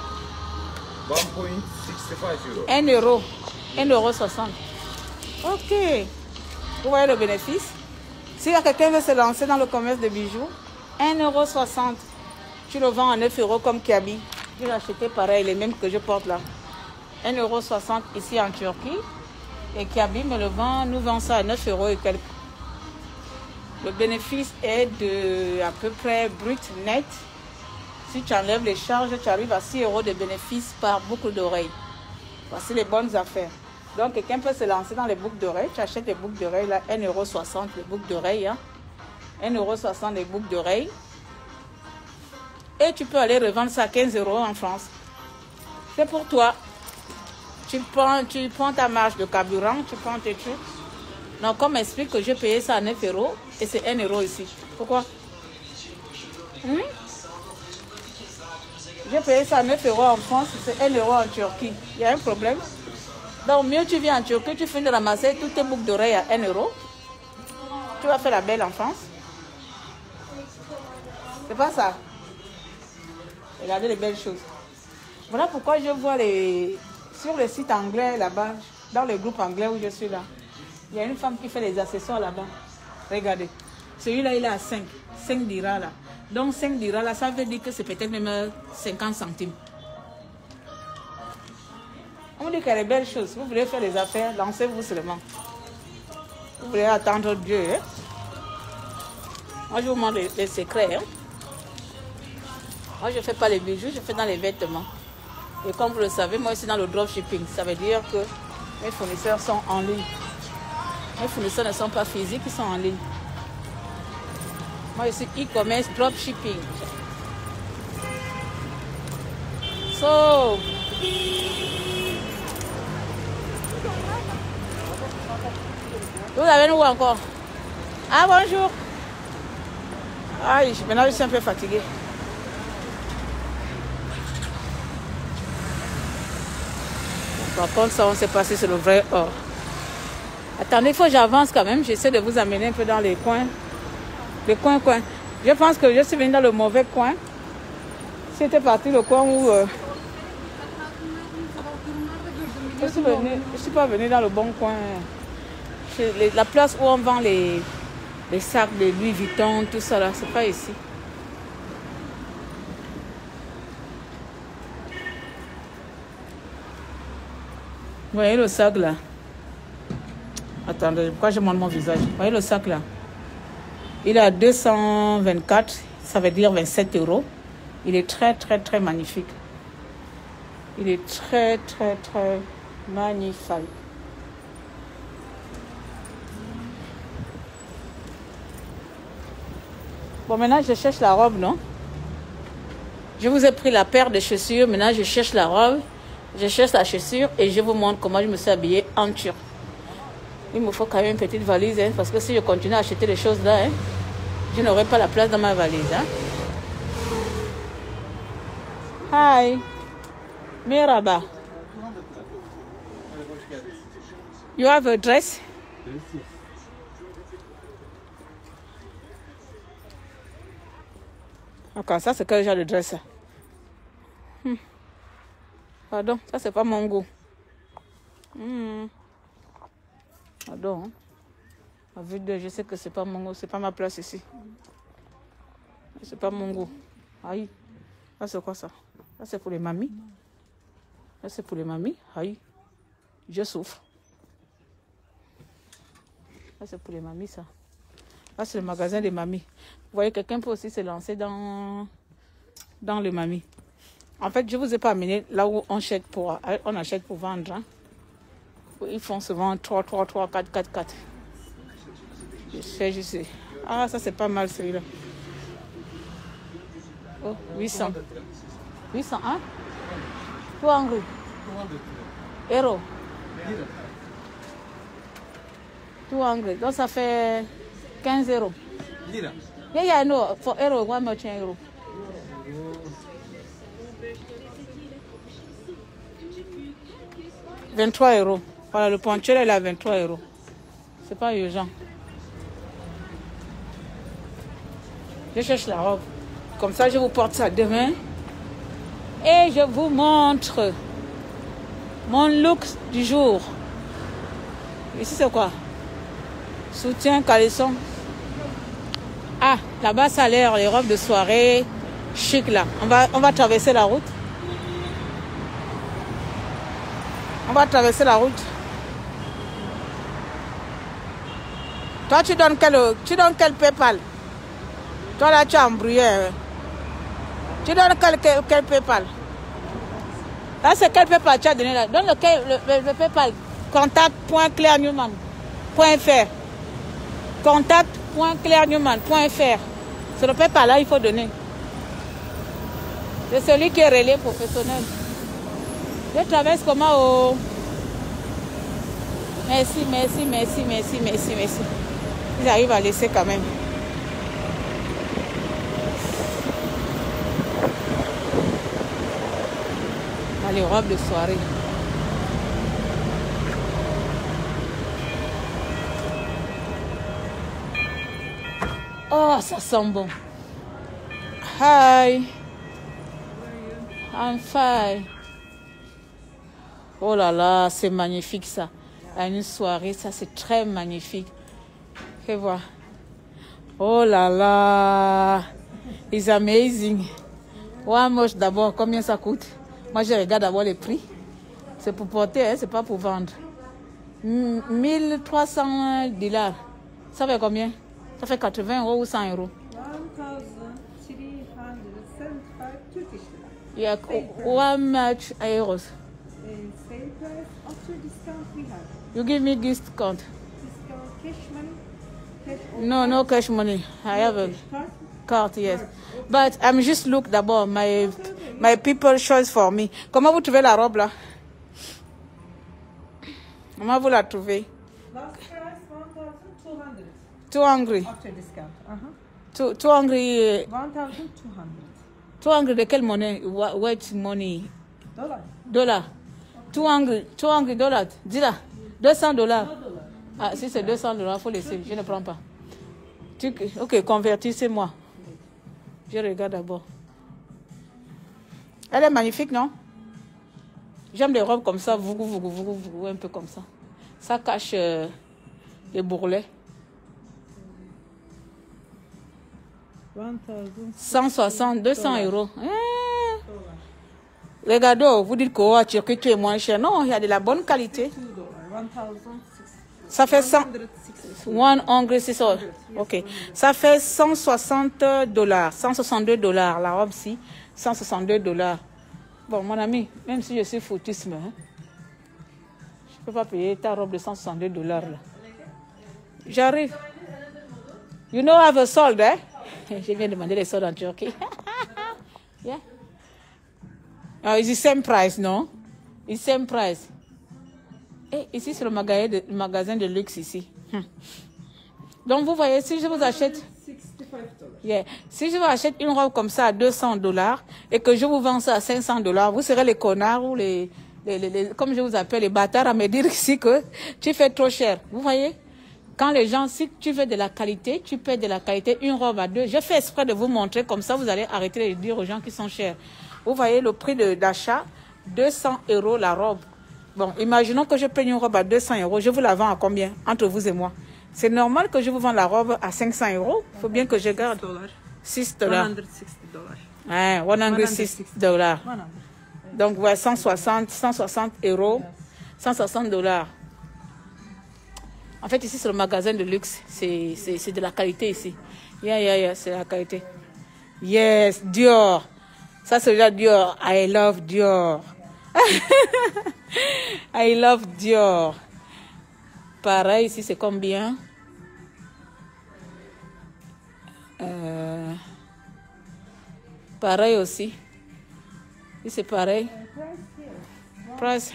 1.65 euro. 1 euro. 1,60 €. Ok. Vous voyez le bénéfice? Si quelqu'un veut se lancer dans le commerce de bijoux, 1,60 €. Tu le vends à 9 € comme Kiabi. Je l'ai acheté pareil, les mêmes que je porte là. 1,60 € ici en Turquie. Et Kiabi me le vend, nous vendons ça à 9 € et quelques. Le bénéfice est de à peu près brut net. Si tu enlèves les charges, tu arrives à 6 € de bénéfice par boucle d'oreille. Voici les bonnes affaires. Donc, quelqu'un peut se lancer dans les boucles d'oreilles. Tu achètes les boucles d'oreilles, là, 1,60 € les boucles d'oreilles. Hein. 1,60 € les boucles d'oreilles. Et tu peux aller revendre ça à 15 € en France. C'est pour toi. Tu prends ta marge de carburant, tu prends tes trucs. Donc, comme explique que j'ai payé ça à 9 € et c'est 1 € ici. Pourquoi? J'ai payé ça à 9 € en France, c'est 1 € en Turquie. Il y a un problème. Donc, mieux tu viens en Turquie, tu finis de ramasser toutes tes boucles d'oreilles à 1 €. Tu vas faire la belle en France. C'est pas ça. Regardez les belles choses. Voilà pourquoi je vois sur le site anglais là-bas, dans le groupe anglais où je suis là, il y a une femme qui fait les accessoires là-bas. Regardez. Celui-là, il est à 5 dirhams là. Donc 5 dirhams là, ça veut dire que c'est peut-être même 50 centimes. On dit qu'il y a des belles choses. Vous voulez faire des affaires, lancez-vous seulement. Vous voulez attendre Dieu. Hein? Moi, je vous montre les secrets. Hein? Moi, je ne fais pas les bijoux, je fais dans les vêtements. Et comme vous le savez, moi, je suis dans le dropshipping. Ça veut dire que mes fournisseurs sont en ligne. Mes fournisseurs ne sont pas physiques, ils sont en ligne. Moi, je suis e-commerce dropshipping. So, vous avez où encore? Ah, bonjour. Ah, maintenant, je suis un peu fatiguée. Par contre, ça, on ne sait pas si c'est le vrai or. Attendez, il faut que j'avance quand même. J'essaie de vous amener un peu dans les coins. Les coins. Je pense que je suis venue dans le mauvais coin. C'était parti le coin où... je ne suis pas venue dans le bon coin. La place où on vend les sacs de Louis Vuitton, tout ça là, c'est pas ici. Vous voyez le sac là? Attendez, pourquoi je montre mon visage? Vous voyez le sac là? Il est à 224, ça veut dire 27 €. Il est très, très, très magnifique. Il est très, très, très magnifique. Bon, maintenant, je cherche la robe, non? Je vous ai pris la paire de chaussures. Maintenant, je cherche la robe. Je cherche la chaussure et je vous montre comment je me suis habillée en turc. Il me faut quand même une petite valise, hein, parce que si je continue à acheter les choses là, hein, je n'aurai pas la place dans ma valise. Hein. Hi. Merhaba. You have a dress? Ok, ça c'est quel genre de dress? Pardon, ça c'est pas mon goût. Pardon. À vue de, je sais que c'est pas mon goût, c'est pas ma place ici. C'est pas mon goût. Aïe. Ça c'est quoi ça? Ça c'est pour les mamies. Ça c'est pour les mamies. Aïe. Je souffre. Ça c'est pour les mamies ça. Là c'est le magasin des mamies. Vous voyez, quelqu'un peut aussi se lancer dans le mamie. En fait, je ne vous ai pas amené là où on achète pour vendre. Hein. Ils font souvent 3, 4, 4, 4. Je sais. Ah, ça c'est pas mal celui-là. Oh, 800. 800, hein? 200 euros. 200. Donc ça fait 15 euros. Lira. Yeah, no, for euro, 1 much euro. « 23 euros. Voilà, le ponctuel est là, 23 euros. C'est pas urgent. Je cherche la robe. Comme ça, je vous porte ça demain. Et je vous montre mon look du jour. Ici, c'est quoi? Soutien, caleçon. Ah, là-bas, ça a l'air les robes de soirée chic, là. On va traverser la route. On va traverser la route. Toi, tu donnes quel PayPal? Toi, là, tu as embrouillé. Tu donnes quel PayPal? Là, c'est quel PayPal tu as donné là? Donne le PayPal. Contact.clairenewman.fr. Contact.clairenewman.fr. C'est le PayPal là, il faut donner. C'est celui qui est relais professionnel. Je traverse comment au... Merci. Ils arrivent à laisser quand même. Dans les robes de soirée. Oh, ça sent bon. Hi. I'm fine. Oh là là, c'est magnifique ça. À une soirée, ça c'est très magnifique. Fais voir. Oh là là. It's amazing. Ouais, moche d'abord, combien ça coûte? Moi, je regarde d'abord les prix. C'est pour porter, hein, c'est pas pour vendre. 1300 $. Ça fait combien? Ça fait 80 euros ou 100 euros? 1375 Turkish lira. Yeah, how much euros? Sale price after discount we have. You give me discount. Discount cash money. Cash or No cash money. I have a card. card, yes. But I'm just look d'abord. My people choose for me. Comment vous trouvez la robe là? Comment vous la trouvez? Last price 1200. Too hungry. After discount. Too hungry. 1200. Too hungry de quelle monnaie? What money? Dollar. Too hungry dollar. Dis là. $200. Ah, si c'est $200, il faut laisser. Je ne prends pas. Ok, convertissez-moi. Je regarde d'abord. Elle est magnifique, non? J'aime les robes comme ça, un peu comme ça. Ça cache les bourrelets. 160, 200 euros. Regardez, vous dites que tu es moins cher. Non, il y a de la bonne qualité. Ça fait 100. Ok. Ça fait $160. $162 la robe-ci. $162. Bon, mon ami, même si je suis foutisme, hein, je ne peux pas payer ta robe de $162 là. J'arrive. You know I have a sold, eh? Je viens demander les soldes en Turquie. Yeah. It's the same price, non? It's the same price. Et ici, c'est le magasin de luxe ici. Donc, vous voyez, si je vous achète... Yeah. Si je vous achète une robe comme ça à $200 et que je vous vends ça à $500, vous serez les connards ou les comme je vous appelle, les bâtards à me dire ici que tu fais trop cher. Vous voyez? Quand les gens, si tu fais de la qualité, tu paies de la qualité, une robe à deux. Je fais exprès de vous montrer, comme ça vous allez arrêter de dire aux gens qui sont chers. Vous voyez le prix d'achat, 200 euros la robe. Bon, imaginons que je paye une robe à 200 euros, je vous la vends à combien entre vous et moi? C'est normal que je vous vende la robe à 500 euros. Il faut bien que je garde. $6. $160. Ouais, $106. Donc, ouais, 160 euros. $160. En fait, ici, c'est le magasin de luxe. C'est de la qualité ici. Yeah, c'est la qualité. Yes, Dior. Ça, c'est déjà Dior. I love Dior. I love Dior. Pareil, ici, c'est combien? Pareil aussi. Ici, c'est pareil. Price.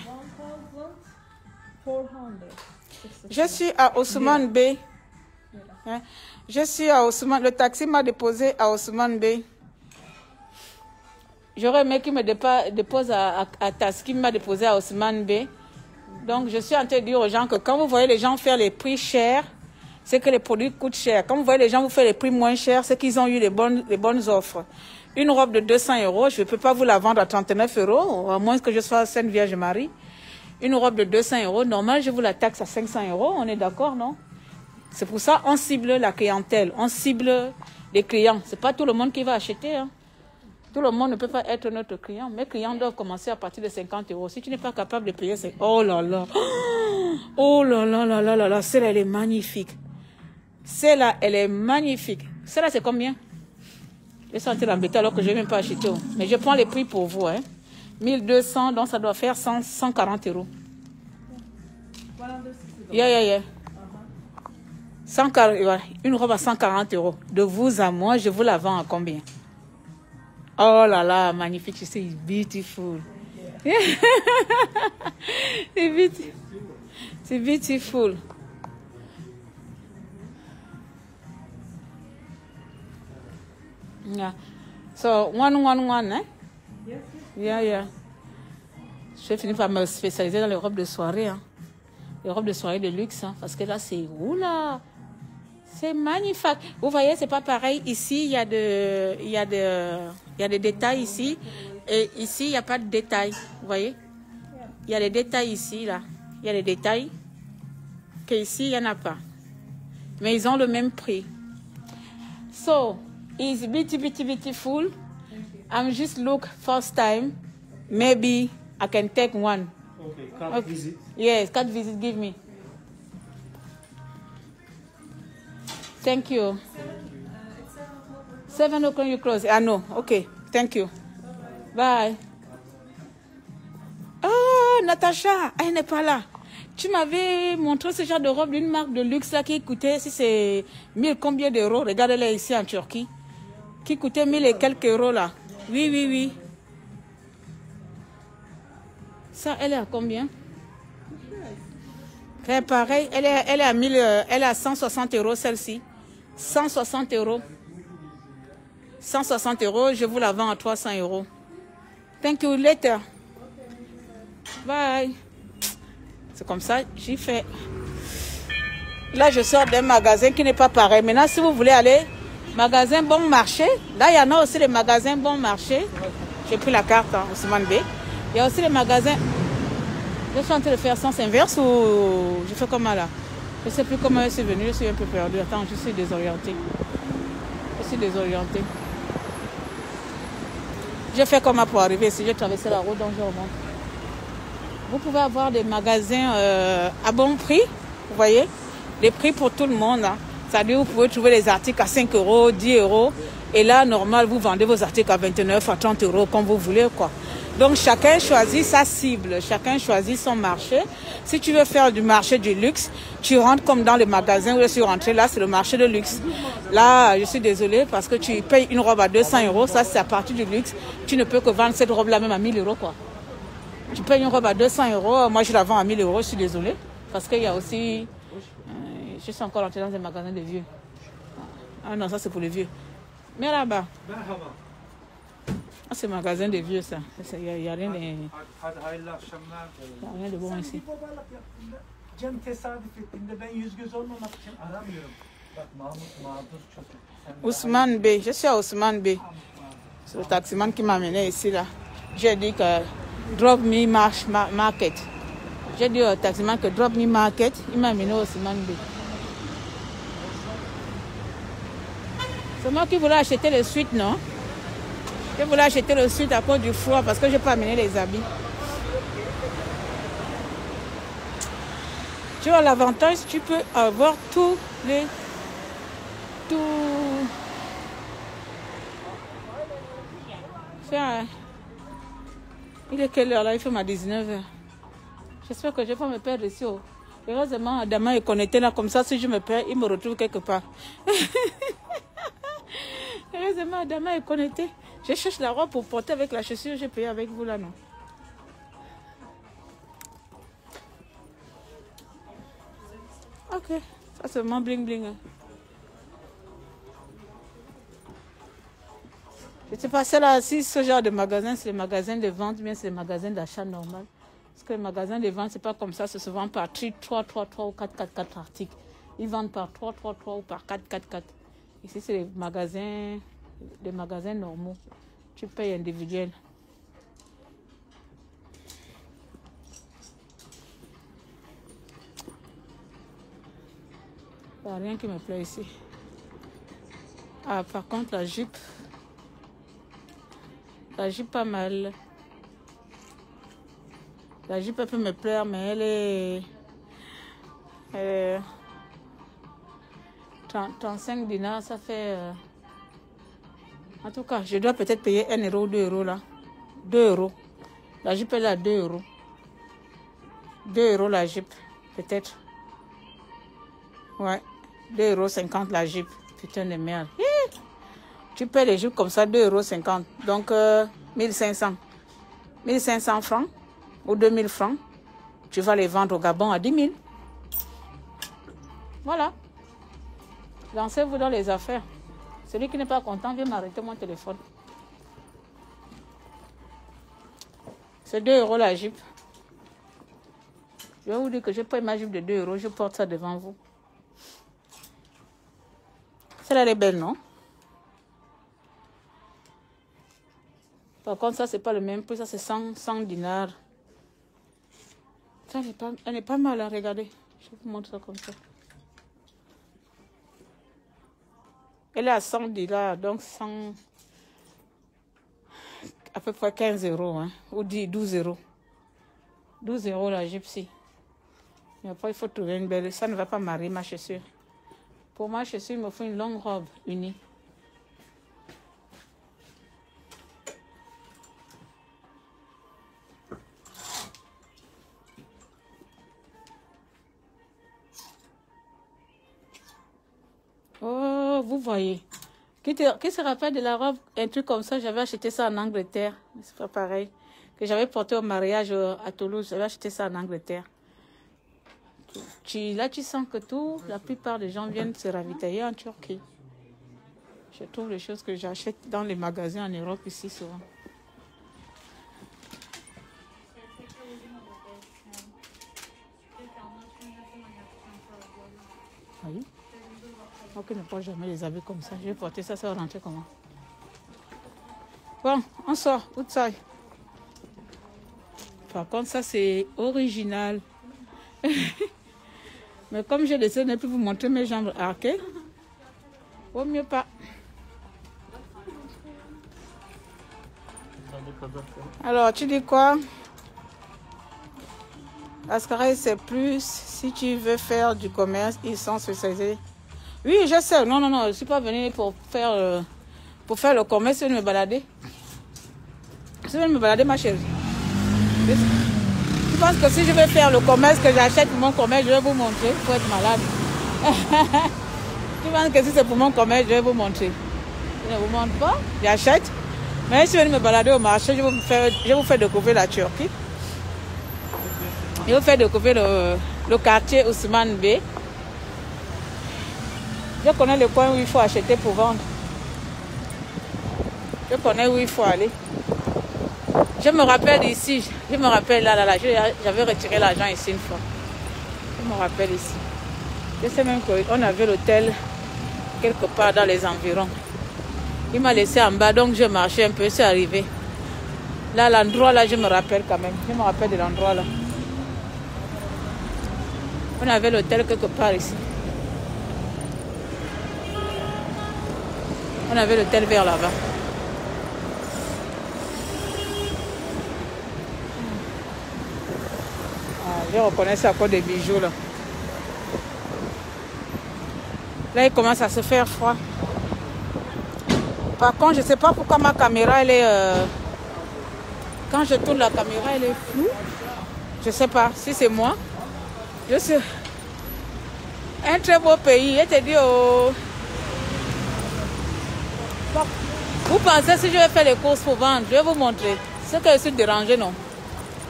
Je suis à Ousmane B. Hein? Je suis à Ousmane. Le taxi m'a déposé à Ousmane B. J'aurais aimé qu'il me dépose à Taski, m'a déposé à Ousmane B. Donc, je suis en train de dire aux gens que quand vous voyez les gens faire les prix chers, c'est que les produits coûtent cher. Quand vous voyez les gens vous faire les prix moins chers, c'est qu'ils ont eu les bonnes offres. Une robe de 200 €, je ne peux pas vous la vendre à 39 €, à moins que je sois Sainte Vierge Marie. Une robe de 200 €, normal, je vous la taxe à 500 €, on est d'accord, non? C'est pour ça qu'on cible la clientèle, on cible les clients. Ce n'est pas tout le monde qui va acheter, hein. Tout le monde ne peut pas être notre client. Mes clients doivent commencer à partir de 50 €. Si tu n'es pas capable de payer, c'est... Oh là là. Oh là là là là là là. Celle-là, elle est magnifique. Celle-là, elle est magnifique. Celle-là, c'est combien? Je suis en train d'embêter alors que je ne vais même pas acheter. Mais je prends les prix pour vous. Hein. 1200, donc ça doit faire 140 €. Yeah. 140, une robe à 140 €. De vous à moi, je vous la vends à combien? Oh là là, magnifique, je sais, it's beautiful. C'est beautiful. Yeah. So, one, hein? Yeah. Je vais finir par me spécialiser dans les robes de soirée, hein. Les robes de soirée de luxe, hein, parce que là, c'est... Oula! C'est magnifique. Vous voyez, c'est pas pareil. Ici, il y a des détails ici. Et ici, il n'y a pas de détails. Vous voyez? Il y a des détails ici, là. Il y a des détails. Qu'ici, il n'y en a pas. Mais ils ont le même prix. So, it's beautiful. I'm just look first time. Maybe I can take one. Okay, card visit. Yes, card visit, give me. Thank you. 7 o'clock you close. I know. Okay. Thank you. Bye. Oh, Natacha, elle n'est pas là. Tu m'avais montré ce genre de robe d'une marque de luxe là qui coûtait, si c'est 1000 combien d'euros, regardez-la ici en Turquie, qui coûtait 1000 et quelques euros là. Oui. Ça, elle est à combien? C'est pareil, elle est à 1000, elle est à 160 € celle-ci. 160 €. 160 €, je vous la vends à 300 €. Thank you, later. Bye. C'est comme ça, j'y fais. Là, je sors d'un magasin qui n'est pas pareil. Maintenant, si vous voulez aller, magasin bon marché, là, il y en a aussi les magasins bon marché. J'ai pris la carte, hein, Ousmane B. Il y a aussi les magasins. Je suis en train de faire sens inverse ou je fais comment là? Je ne sais plus comment je suis venue, je suis un peu perdue. Attends, je suis désorientée. Je fais comment pour arriver ici? J'ai traversé la route, donc je remonte. Vous pouvez avoir des magasins à bon prix, vous voyez? Des prix pour tout le monde. Hein. C'est-à-dire, vous pouvez trouver les articles à 5 €, 10 €. Et là, normal, vous vendez vos articles à 29, à 30 €, comme vous voulez, quoi. Donc, chacun choisit sa cible, chacun choisit son marché. Si tu veux faire du marché du luxe, tu rentres comme dans le magasin où je suis rentrée. Là, c'est le marché de luxe. Là, je suis désolée parce que tu payes une robe à 200 €. Ça, c'est à partir du luxe. Tu ne peux que vendre cette robe-là même à 1000 €, quoi. Tu payes une robe à 200 €. Moi, je la vends à 1000 €. Je suis désolée. Parce qu'il y a aussi... je suis encore rentrée dans un magasin de vieux. Ah non, ça, c'est pour les vieux. Mais là-bas... Ah, c'est un magasin de vieux, ça. Il n'y a rien de... rien de bon ici. Cem tesadüf ettiğinde ben yüz göz olmamak için aramıyorum. Bak Mahmut çok. Ousmane B, je suis à Ousmane B. C'est le taximan qui m'a amené ici là. J'ai dit que drop me market. J'ai dit au taximan que drop me market. Il m'a amené à Ousmane B. C'est moi qui voulais acheter le suite, non? Je voulais acheter le suite à cause du froid parce que je n'ai pas amené les habits. Tu as l'avantage, tu peux avoir tous les... Il est quelle heure là? Il fait ma 19h. J'espère que je ne vais pas me perdre ici. Heureusement, Adama est connecté là comme ça. Si je me perds, il me retrouve quelque part. Heureusement, Adama est connecté. Je cherche la robe pour porter avec la chaussure. J'ai payé avec vous là, non? Ok, ça c'est vraiment bling bling. Je ne sais pas si ce genre de magasin, c'est le magasin de vente, mais c'est le magasin d'achat normal. Parce que le magasin de vente, c'est pas comme ça, c'est souvent par 3 ou 4 articles. Ils vendent par 3 ou par 4. Ici, c'est les magasins normaux. Tu payes individuel. Il n'y a rien qui me plaît ici. Ah, par contre, la jupe. La jupe pas mal. La jupe peut me plaire, mais elle est 35 dinars, ça fait... En tout cas, je dois peut-être payer 1 euro ou 2 euros là. 2 euros. La jupe elle est à 2 euros. 2 euros la jupe, peut-être. Ouais, 2,50 € la jupe. Putain de merde. Tu payes les jupes comme ça, 2,50 €. Donc, 1500. 1500 francs ou 2000 francs. Tu vas les vendre au Gabon à 10 000. Voilà. Lancez-vous dans les affaires. Celui qui n'est pas content vient m'arrêter mon téléphone. C'est 2 euros la jupe. Je vais vous dire que je paye ma jupe de 2 euros. Je porte ça devant vous. Celle-là, elle est belle, non? Par contre, ça, c'est pas le même prix. Ça, c'est 100 dinars. Ça, elle n'est pas mal, hein, regardez. Je vous montre ça comme ça. Elle est à 100 dinars, donc 100... à peu près 15 euros, hein, ou 12 euros. 12 euros la gypsy. Mais après, il faut trouver une belle... Ça ne va pas marier ma chaussure. Pour ma chaussure, il me faut une longue robe unie. Oh, vous voyez. Qui se rappelle de la robe, un truc comme ça, j'avais acheté ça en Angleterre. C'est pas pareil. Que j'avais porté au mariage à Toulouse, j'avais acheté ça en Angleterre. Là, tu sens que la plupart des gens viennent se ravitailler en Turquie. Je trouve les choses que j'achète dans les magasins en Europe ici souvent. Oui. Ok, ne porte jamais les habits comme ça. Je vais porter ça, ça va rentrer comment? Bon, on sort. Outside. Par contre, ça, c'est original. Mais comme j'ai décidé de ne plus vous montrer mes jambes arquées, vaut mieux pas. Alors, tu dis quoi? Ascaré, c'est plus si tu veux faire du commerce, ils sont spécialisés. Oui, je sais. Non, je ne suis pas venue pour faire le commerce, je vais me balader. Je vais me balader, ma chérie. Je pense que si je vais faire le commerce que j'achète pour mon commerce, je vais vous montrer. Il faut être malade. Je pense que si c'est pour mon commerce, je vais vous montrer. Je ne vous montre pas, j'achète. Mais si je vais me balader au marché, je vais vous faire découvrir la Turquie. Je vais vous faire découvrir le quartier Ousmane Bey. Je connais le coin où il faut acheter pour vendre. Je connais où il faut aller. Je me rappelle ici, je me rappelle là, j'avais retiré l'argent ici une fois. Je me rappelle ici. Je sais même qu'on avait l'hôtel quelque part dans les environs. Il m'a laissé en bas, donc je marchais un peu, je suis arrivé. Là, l'endroit là, je me rappelle quand même. Je me rappelle de l'endroit là. On avait l'hôtel quelque part ici. On avait l'hôtel vers là-bas. Je reconnais ça à cause des bijoux là. Là, il commence à se faire froid. Par contre, je ne sais pas pourquoi ma caméra, elle est... Quand je tourne la caméra, elle est floue. Je ne sais pas si c'est moi. Je sais. Un très beau pays. Je te dis, oh... Vous pensez si je vais faire les courses pour vendre, je vais vous montrer. C'est que je suis dérangée, non?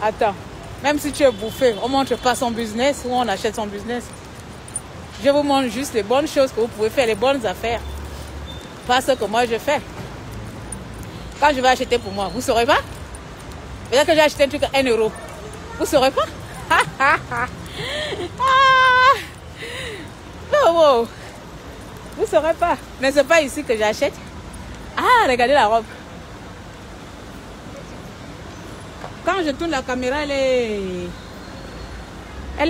Attends. Même si tu es bouffé, on ne montre pas son business ou on achète son business. Je vous montre juste les bonnes choses que vous pouvez faire, les bonnes affaires. Pas ce que moi je fais. Quand je vais acheter pour moi, vous ne saurez pas? Peut-être que j'ai acheté un truc à 1 euro. Vous ne saurez pas? Oh, vous ne saurez pas. Mais ce n'est pas ici que j'achète. Ah, regardez la robe. Quand je tourne la caméra, elle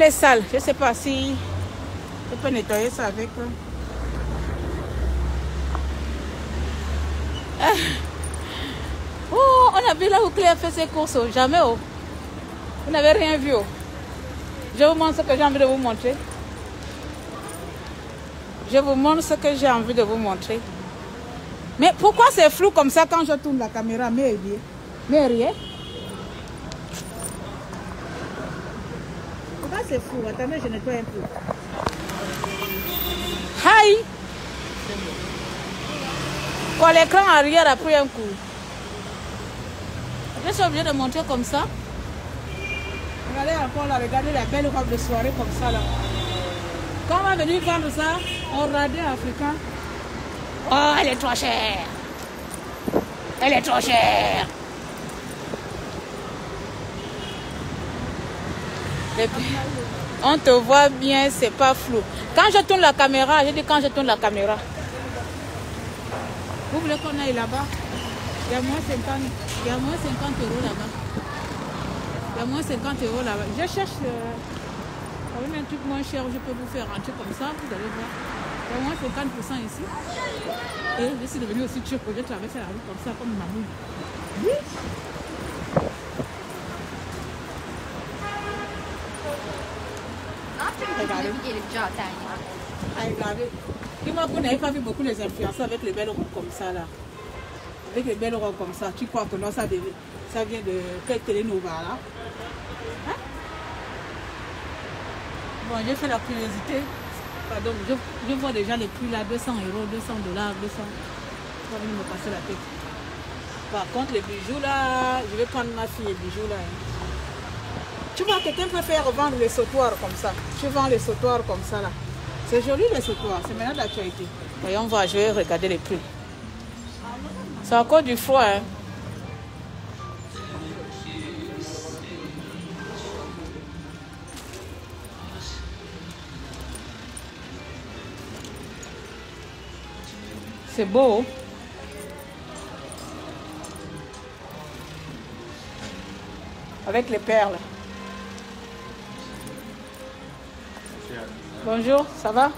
est sale. Je ne sais pas si je peux nettoyer ça avec. Oh, on a vu là où Claire fait ses courses. Jamais. Oh. Vous n'avez rien vu. Oh. Je vous montre ce que j'ai envie de vous montrer. Je vous montre ce que j'ai envie de vous montrer. Mais pourquoi c'est flou comme ça quand je tourne la caméra? Mais rien. Pourquoi c'est flou? Attendez, je nettoie un peu. Hi! Quand l'écran arrière a pris un coup. Je suis obligée de montrer comme ça. Regardez encore là, regardez la belle robe de soirée comme ça là. Quand on va venir vendre ça, on radie africain. Oh, elle est trop chère. Elle est trop chère. On te voit bien, c'est pas flou. Quand je tourne la caméra, je dis quand je tourne la caméra. Vous voulez qu'on aille là-bas? Il y a moins 50 euros là-bas. Il y a moins 50 euros là-bas. Je cherche un truc moins cher où je peux vous faire rentrer comme ça. Vous allez voir. Il y a moins 50% ici. Et je suis devenue aussi turque. Je traverse la rue comme ça, comme une mamouille. Oui. Regardez. Regardez. Dis-moi que vous n'avez pas vu beaucoup les influenceurs avec les belles robes comme ça là. Avec les belles robes comme ça. Tu crois que non, ça vient de quelle télénova là? Hein? Bon, j'ai fait la curiosité. Pardon, je vois déjà les prix là, 200 euros, 200 dollars, 200. Ça va venir me casser la tête. Par contre, les bijoux là, je vais prendre ma fille les bijoux là. Tu vois, quelqu'un peut faire vendre les sautoirs comme ça. Tu vends les sautoirs comme ça là. C'est joli les sautoirs, c'est maintenant d'actualité. Voyons voir, je vais regarder les prix. C'est encore du froid, hein. C'est beau. Avec les perles. Bonjour, ça va?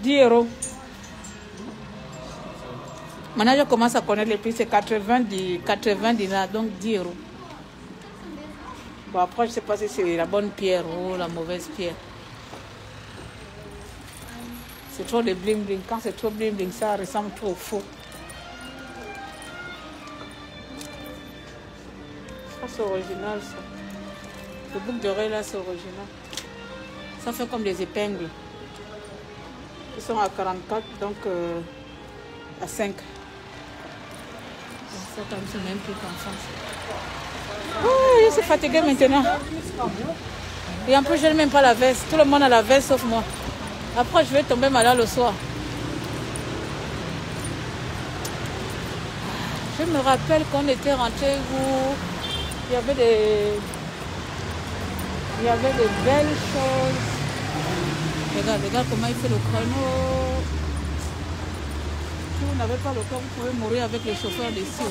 €10. Maintenant, je commence à connaître les prix. C'est 80 dinars, donc 10 €. Bon, après, je ne sais pas si c'est la bonne pierre ou la mauvaise pierre. C'est trop de bling bling. Quand c'est trop bling bling, ça ressemble trop au faux. Ça, c'est original, ça. Le boucle d'oreille, là, c'est original. Ça fait comme des épingles. Ils sont à 44, donc à 5. Ça, comme c'est le même prix qu'en France. Oh, je suis fatiguée maintenant. Et en plus, je n'ai même pas la veste. Tout le monde a la veste sauf moi. Après, je vais tomber malade le soir. Je me rappelle qu'on était rentrés où il y avait des belles choses. Regarde comment il fait le chrono. Si vous n'avez pas le corps, vous pouvez mourir avec les chauffeurs d'ici.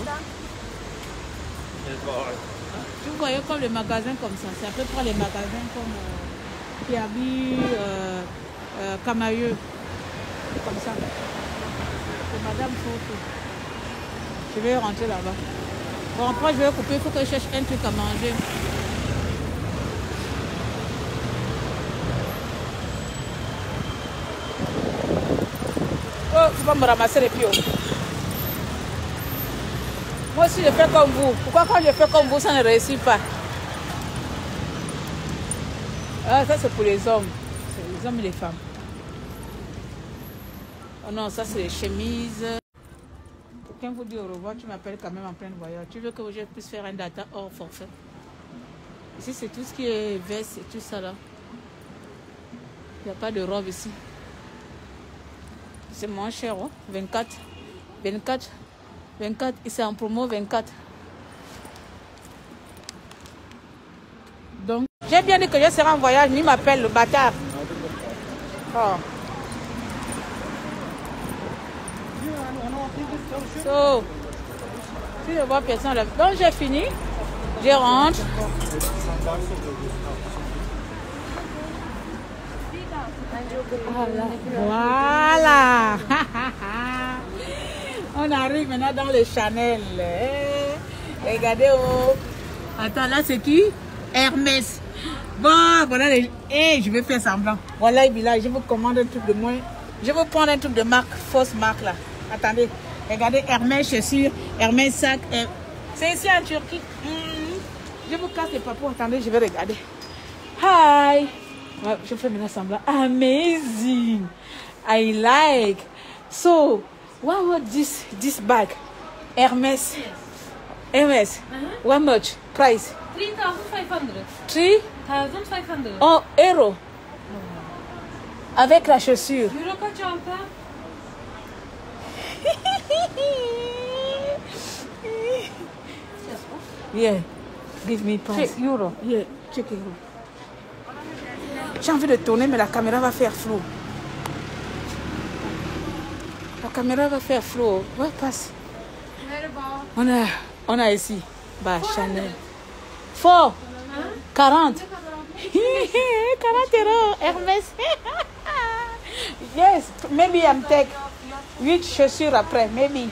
Vous voyez comme les magasins comme ça. C'est à peu près les magasins comme Kiabi, Camailleux. Comme ça. C'est Madame Foto. Je vais rentrer là-bas. Bon, après je vais couper. Il faut que je cherche un truc à manger. Oh, tu vas me ramasser les pieds. Moi aussi, je fais comme vous. Pourquoi quand je fais comme vous, ça ne réussit pas? Ah, ça, c'est pour les hommes. C'est les hommes et les femmes. Oh non, ça, c'est les chemises. quelqu'un vous dit au revoir, tu m'appelles quand même en plein voyage. Tu veux que je puisse faire un data hors forfait. Ici, c'est tout ce qui est veste et tout ça là. Il n'y a pas de robe ici. C'est moins cher, hein? 24. 24. 24. Et c'est en promo 24. Donc, j'ai bien dit que je serai en voyage. Il m'appelle le bâtard. Oh. So, si je vois personne là. Donc, j'ai fini. Je rentre. Voilà. On arrive maintenant dans le Chanel. Regardez, oh. Attends, là c'est qui? Hermès. Bon, voilà les... je vais faire semblant. Voilà, je vous commande un truc de moins. Je vais prendre un truc de marque, fausse marque là. Attendez. Regardez, Hermès chaussures, Hermès sac. C'est ici en Turquie. Je vous casse les papous. Attendez, je vais regarder. Hi. Ouais, je fais maintenant semblant. Amazing. I like. So, what was this bag? Hermès. Hermès. How much? Price? 3,500. 3,500. Oh, euro. Avec la chaussure. Euro kaç çanta? Yeah. Give me price. Check euro. Yeah, check euro. J'ai envie de tourner, mais la caméra va faire flou. La caméra va faire flou. Ouais, passe. On a ici. Bah, Chanel. Fort. 40. 40 euros. Hermès. Yes, maybe I'm take 8 chaussures après. Maybe.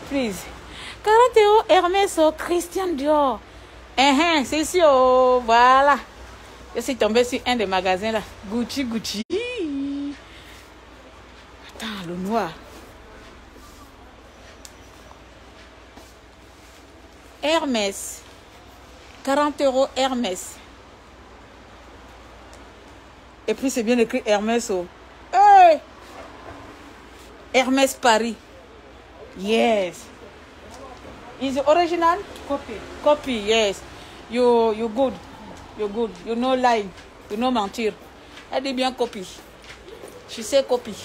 Please. 40 euros. Hermès. Oh, Christian Dior. C'est ici. Oh, voilà. Je suis tombée sur un des magasins là. Gucci. Attends, le noir. Hermès. 40 euros Hermès. Et puis c'est bien écrit Hermès. Oh. Hey! Hermès Paris. Yes. Is it original? Copy, yes. You good. You're good. You know lie. You know mentir. Elle dit bien copie. She say copie.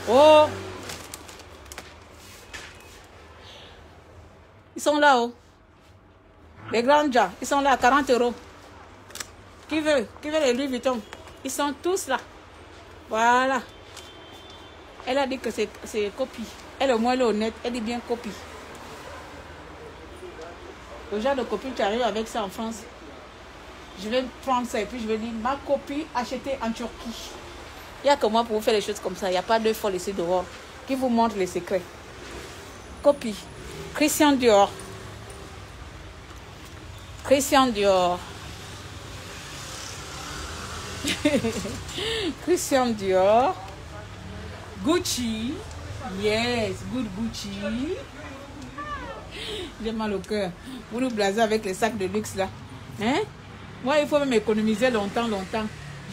Oh. Ils sont là, oh. Les grands gens, ils sont là à 40 euros. Qui veut les Louis Vuitton? Ils sont tous là. Voilà. Elle a dit que c'est copie. Elle au moins elle est honnête. Elle dit bien copie. Le genre de copie, tu arrives avec ça en France. Je vais prendre ça et puis je vais dire ma copie achetée en Turquie. Il n'y a que moi pour vous faire les choses comme ça. Il n'y a pas de folle ici dehors qui vous montre les secrets. Copie. Christian Dior. Christian Dior. Christian Dior. Gucci. Yes, good Gucci. J'ai mal au cœur. Vous nous blasez avec les sacs de luxe là. Hein? Moi, il faut même économiser longtemps.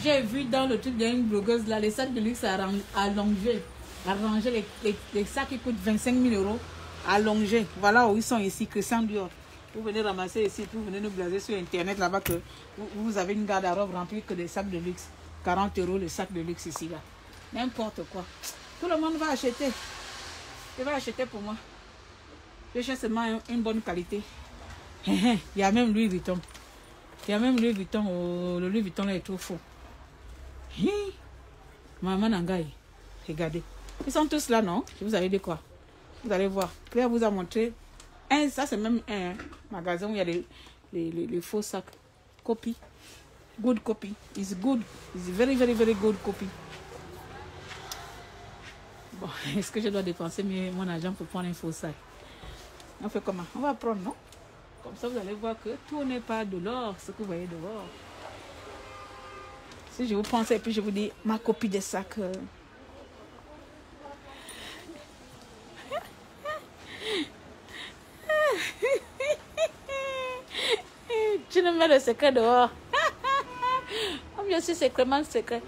J'ai vu dans le truc d'une blogueuse là, les sacs de luxe allongés. Arranger les sacs qui coûtent 25 000 euros. Allongés. Voilà où ils sont ici, Christian Dior. Vous venez ramasser ici, vous venez nous blaser sur internet là-bas que vous avez une garde-robe remplie que des sacs de luxe. 40 euros le sac de luxe ici là. N'importe quoi. Tout le monde va acheter. Il va acheter pour moi. Je cherche seulement une bonne qualité. Il y a même Louis Vuitton. Il y a même Louis Vuitton. Oh, le Louis Vuitton là est trop faux. Maman Nangaï. Regardez. Ils sont tous là, non? Je vous avais dit quoi? Vous allez voir. Claire vous a montré. Ça, c'est même un magasin où il y a les faux sacs. Copy. Good copy. It's good. It's very, very, very good copy. Bon, est-ce que je dois dépenser mon argent pour prendre un faux sac? On fait comment? On va prendre, non? Comme ça, vous allez voir que tout n'est pas de l'or, ce que vous voyez dehors. Si je vous prends ça et puis je vous dis ma copie des sacs. Tu ne mets le secret dehors. Je suis secrètement secret.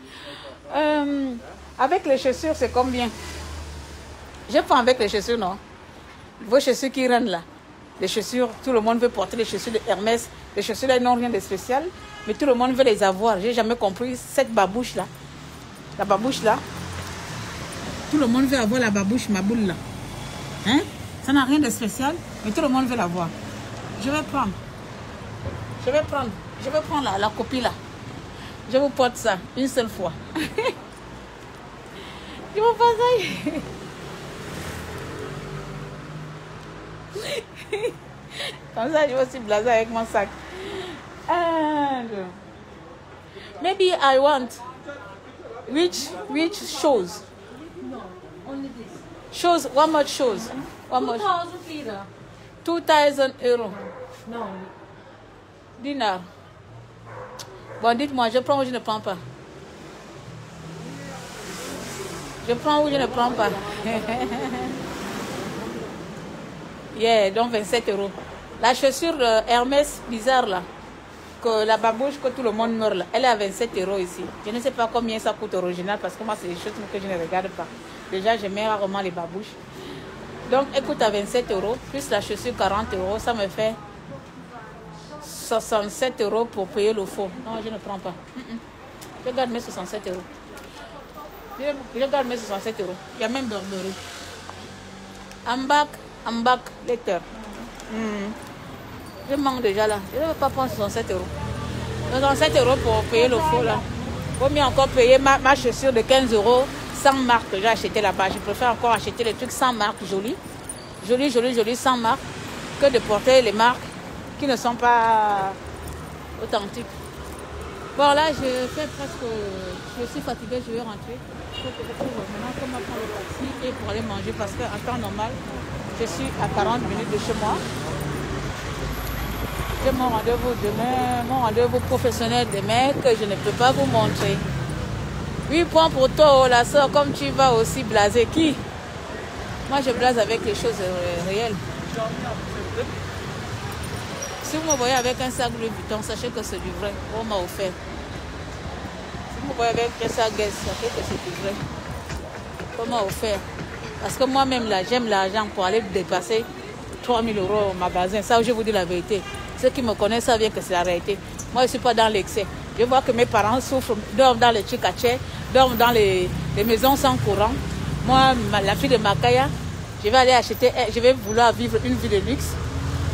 Avec les chaussures, c'est combien? Je prends avec les chaussures, non? Vos chaussures qui rentrent là. Les chaussures, tout le monde veut porter les chaussures de Hermès. Les chaussures là, n'ont rien de spécial. Mais tout le monde veut les avoir. J'ai jamais compris cette babouche là. La babouche là. Tout le monde veut avoir la babouche, ma boule là. Hein? Ça n'a rien de spécial, mais tout le monde veut l'avoir. Je vais prendre. Je vais prendre la copie là. Je vous porte ça une seule fois. Je vous porte ça. Comme ça, je vais aussi blaser avec mon sac. And maybe I want which shows? No, only this. Shows, one more shows. One more. 2,000 lira. 2,000 euros. No. Dinars. Bon, dites-moi, je prends ou je ne prends pas? Je prends ou je ne prends pas? Yeah, donc 27 euros. La chaussure Hermès bizarre là, que la babouche que tout le monde meurt là, elle est à 27 euros ici. Je ne sais pas combien ça coûte original parce que moi c'est des choses que je ne regarde pas. Déjà, je mets rarement les babouches. Donc, elle coûte à 27 euros, plus la chaussure 40 euros, ça me fait 67 euros pour payer le faux. Non, je ne prends pas. Je garde mes 67 euros. Je garde mes 67 euros. Il y a même Burberry. I'm back later. Je manque déjà là. Je ne vais pas prendre 67 euros. 67 euros pour payer le faux là. Vaut mieux encore payer ma chaussure de 15 euros sans marque que j'ai acheté là-bas. Je préfère encore acheter les trucs sans marque jolies. Jolies, sans marque, que de porter les marques qui ne sont pas authentiques. Bon là, je fais presque... Je suis fatiguée, je vais rentrer. Il faut que je trouve maintenant comment prendre le taxi et pour aller manger parce qu'en temps normal, je suis à 40 minutes de chez moi. J'ai mon rendez-vous demain, mon rendez-vous professionnel demain que je ne peux pas vous montrer. 8 points pour toi, la soeur, comme tu vas aussi blaser qui? Moi, je blase avec les choses réelles. Si vous me voyez avec un sac Louis Vuitton, sachez que c'est du vrai. On m'a offert. Si vous me voyez avec un sac Guess, sachez que c'est du vrai. On m'a offert. Parce que moi-même, là, j'aime l'argent pour aller dépasser 3 000 euros au magasin. Ça, je vous dis la vérité. Ceux qui me connaissent savent bien que c'est la réalité. Moi, je ne suis pas dans l'excès. Je vois que mes parents souffrent, dorment dans les tchikachets, dorment dans les maisons sans courant. Moi, la fille de Makaya, je vais aller acheter, je vais vouloir vivre une vie de luxe.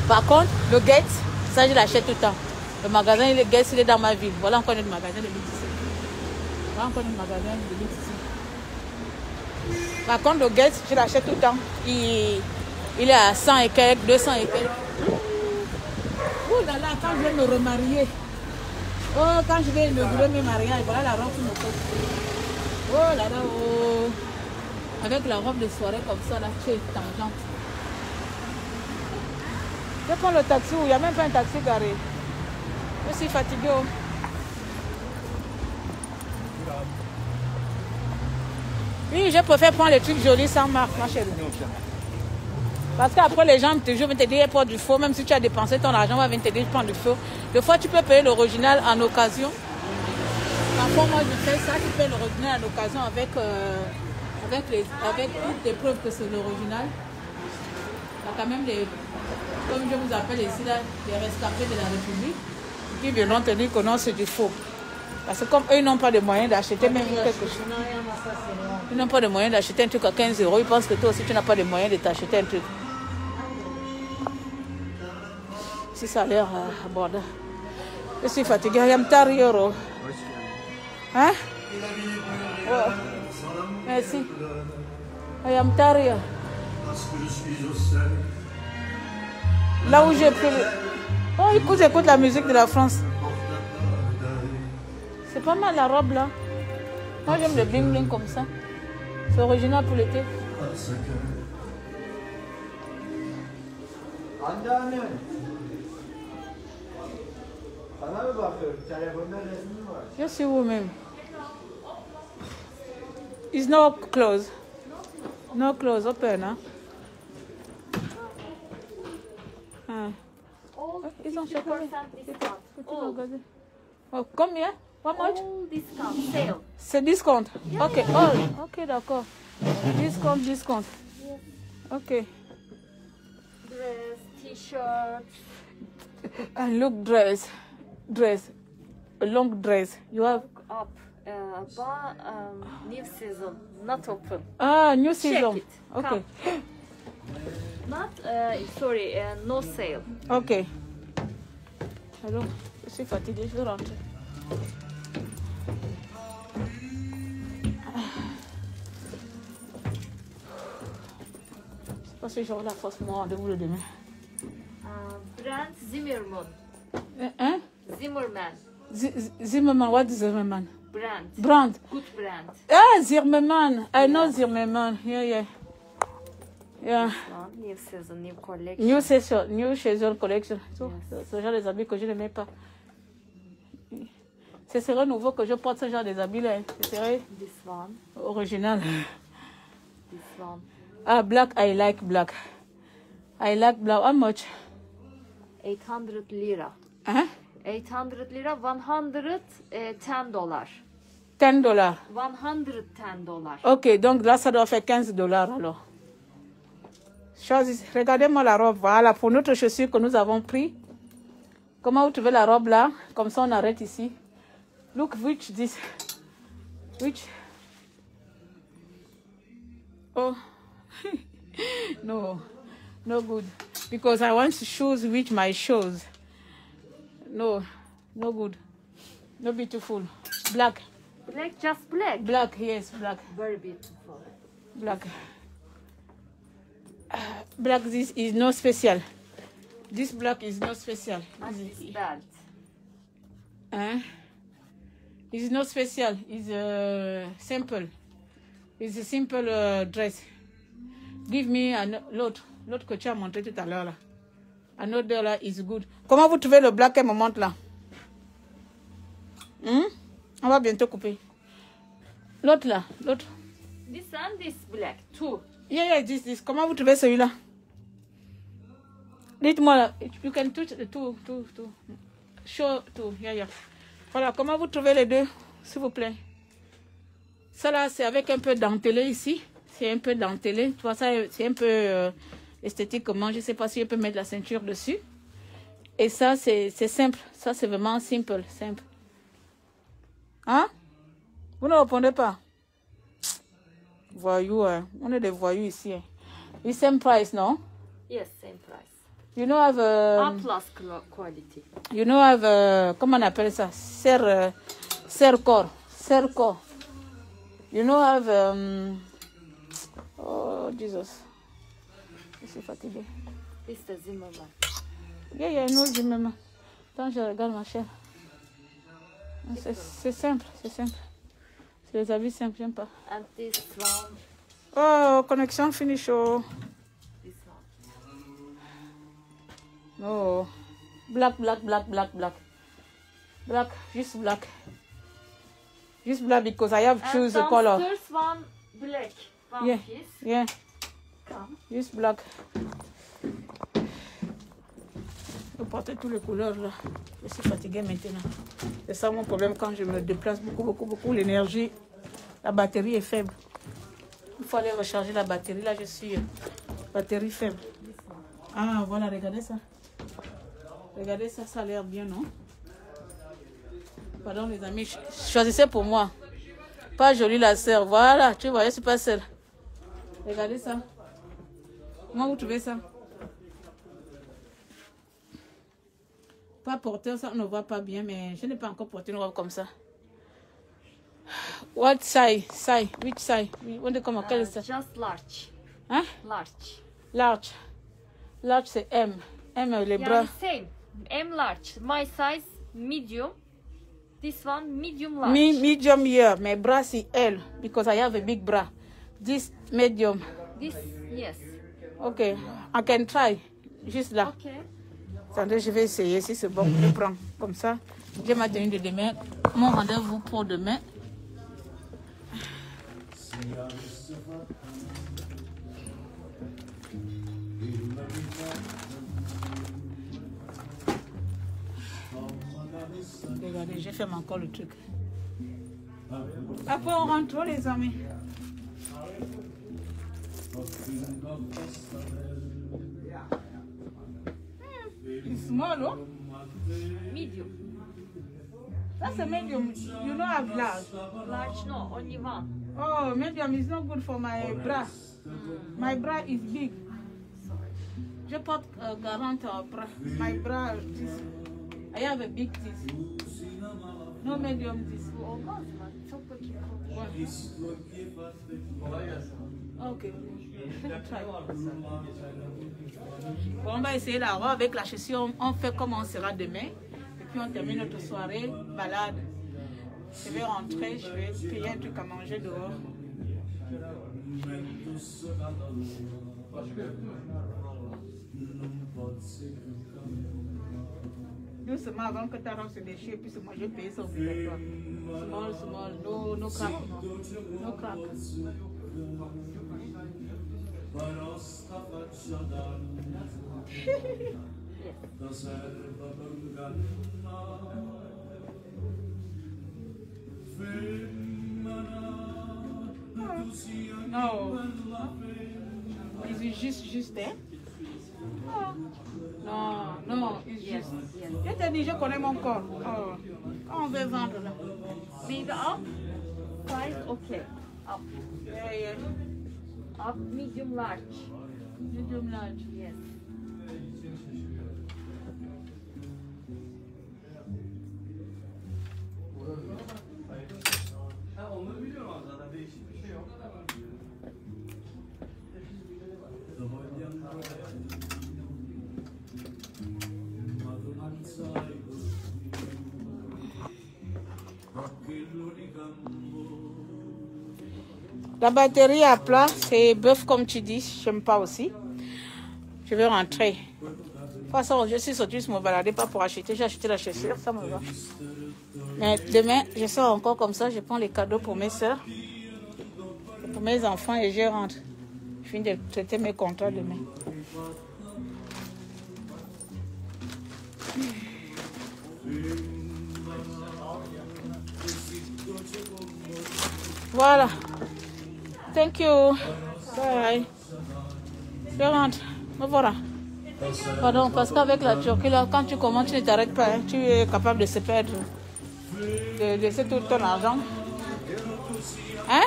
Par contre, le Gates, ça, je l'achète tout le temps. Le magasin, le Gates, il est dans ma ville. Voilà encore notre magasin de luxe ici. Voilà encore notre magasin de luxe ici. Par contre, le Gates, je l'achète tout le temps. Il est à 100 et quelques, 200 et quelques. Oh là là, quand je vais me remarier. Oh, quand je vais inaugurer mes mariages, voilà la robe qui me coûte. Oh là là, oh. Avec la robe de soirée comme ça, là, tu es tangente. Je prends le taxi où il n'y a même pas un taxi garé. Je suis fatiguée. Oh. Oui, je préfère prendre les trucs jolis sans marque, ma chérie. Parce qu'après, les gens toujours vont te dire, porte du faux. Même si tu as dépensé ton argent, ils vont te dire, prends du faux. Des fois, tu peux payer l'original en occasion. Parfois, moi, je fais ça. Tu payes l'original en occasion avec toutes les preuves que c'est l'original. Il y a quand même des, comme je vous appelle ici, là, les rescapés de la République qui viendront te dire que non, c'est du faux. Parce que comme eux, ils n'ont pas de moyens d'acheter même quelque chose. Ils n'ont pas de moyens d'acheter un truc à 15 euros. Ils pensent que toi aussi, tu n'as pas de moyens de t'acheter un truc. Si ça a l'air abordable. Je suis fatiguée. I am tired. Hein? Oh. Merci. I am tired. Là où j'ai pris... Oh, écoute la musique de la France. C'est pas mal la robe là. Moi j'aime le bling bling comme ça. C'est original pour l'été. Je suis vous-même. It's no close. No close, open, hein? Ils ont chacun. Oh, combien? How much? All discount sale. C'est discount. Ok, all. Ok, d'accord. Discount. Ok. T-shirt. And look, dress. A long dress. You have... Up. New season. Not open. Ah, new Check season. it. Okay. Come. Not, sorry, no sale. Ok. Alors, je suis fatiguée, je vais rentrer. Je sais pas si j'aurai la force pour mon rendez-vous le demain. Brand Zimmerman. Hein? Zimmerman. Zimmerman, what is Zimmerman? Brand. Brand. Good brand. Ah, Zimmerman. I know Zimmerman. Yeah. One, new season, new collection. New season collection. Ce genre des habits que je ne mets pas. Ce serait nouveau que je porte ce genre des habits-là. Ce serait This one. original. This one. Ah, black, I like black. I like black. How much? 800 lira. Hein? 800 lira, $110. $10. $110. Ok, donc là, ça doit faire $15 alors. Regardez-moi la robe. Voilà, pour notre chaussure que nous avons pris. Comment vous trouvez la robe là? Comme ça, on arrête ici. Look, which this? Which? Oh. No good. Because I want shoes with my shoes. No good. No beautiful. Black. Black, just black. Black, yes, black. Very beautiful. Black. Black, this is no special. This black is no special. Not this bad. It's not special. It's simple. It's a simple dress. Give me l'autre que tu as montré tout à l'heure là. Another là is good. Comment vous trouvez le black qu'elle me montre là? On va bientôt couper. L'autre là, l'autre. This and this black, too. Yeah, this. Comment vous trouvez celui-là? Dites-moi là. You can touch the two. Show two. Yeah. Voilà, comment vous trouvez les deux, s'il vous plaît? Ça là, c'est avec un peu dentelé ici. C'est un peu dentelé. Tu vois, ça, c'est un peu esthétiquement. Je ne sais pas si je peux mettre la ceinture dessus. Et ça, c'est simple. Ça, c'est vraiment simple. Hein? Vous ne répondez pas? Voyous, hein. On est des voyous ici. Hein. It's same price, non? Yes, same price. You know, have A plus quality. You know, have comment on appelle ça? Serre-corps. You know, have oh Jesus. Je suis fatiguée. This is Zimmerman. Yeah, no Zimmerman. Attends, je regarde ma chère. C'est simple. C'est les habits simples, j'aime pas. And this one. Oh, connexion finish. Oh. This one. No. Black. Black, just black. Just black because I have choose the color. First one black. One piece. Yeah. Come. Just black. Je porte toutes les couleurs là. Je suis fatiguée maintenant. C'est ça mon problème quand je me déplace beaucoup. L'énergie, la batterie est faible. Il faut aller recharger la batterie. Là, je suis batterie faible. Ah, voilà, regardez ça. Regardez ça, ça a l'air bien, non? Pardon les amis, choisissez pour moi. Pas jolie la sœur. Voilà, tu vois, je suis pas seule. Regardez ça. Comment vous trouvez ça? Pas porter ça, on ne voit pas bien, mais je n'ai pas encore porté une robe comme ça. What size? Which size? On dit comment? Quel size? Just large. Hein? Large. Large c'est M. M les bras. Yani same. M large. My size medium. This one medium large. Medium here. Mes bras c'est L because I have a big bra. This medium. This yes. Okay, I can try. Juste là. Okay. Attendez, je vais essayer si c'est bon. Je prends comme ça. J'ai ma tenue de demain. Mon rendez-vous pour demain. Regardez, j'ai fait encore le truc. Après, on rentre, les amis. It's small, oh? Medium. That's a medium. You don't have large. Large, no, only one. Oh, medium is not good for my bra. My bra is big. Je porte 40 bras. My bra, I have a big teeth. No medium teeth. Olmaz mı? Çok küçük. Ok. Bon, on va essayer la robe avec la chaussure. On fait comme on sera demain. Et puis on termine notre soirée balade. Je vais rentrer, je vais payer un truc à manger dehors. Doucement avant que ta robe se déchire, puis moi je vais payer son obligatoire. Small, no crack, no crack. No. Is it just there? Non, it's just. Je te dis, je connais mon corps. Oh. Quand on veut vendre là. Maybe up? Size, okay. Up. Yeah. Up, medium, large. Medium large. Yes. La batterie à plat, c'est bœuf comme tu dis, j'aime pas aussi. Je vais rentrer. De toute façon, je suis sortie me balader, pas pour acheter, j'ai acheté la chaussure, ça me va. Mais demain, je sors encore comme ça, je prends les cadeaux pour mes soeurs, pour mes enfants et je rentre. Je finis de traiter mes contrats demain. Voilà. Thank you. Bye. Je rentre. Me voilà. Pardon, parce qu'avec la Turquie, là, quand tu commences, tu ne t'arrêtes pas. Hein. Tu es capable de se perdre. De laisser tout ton argent. Hein?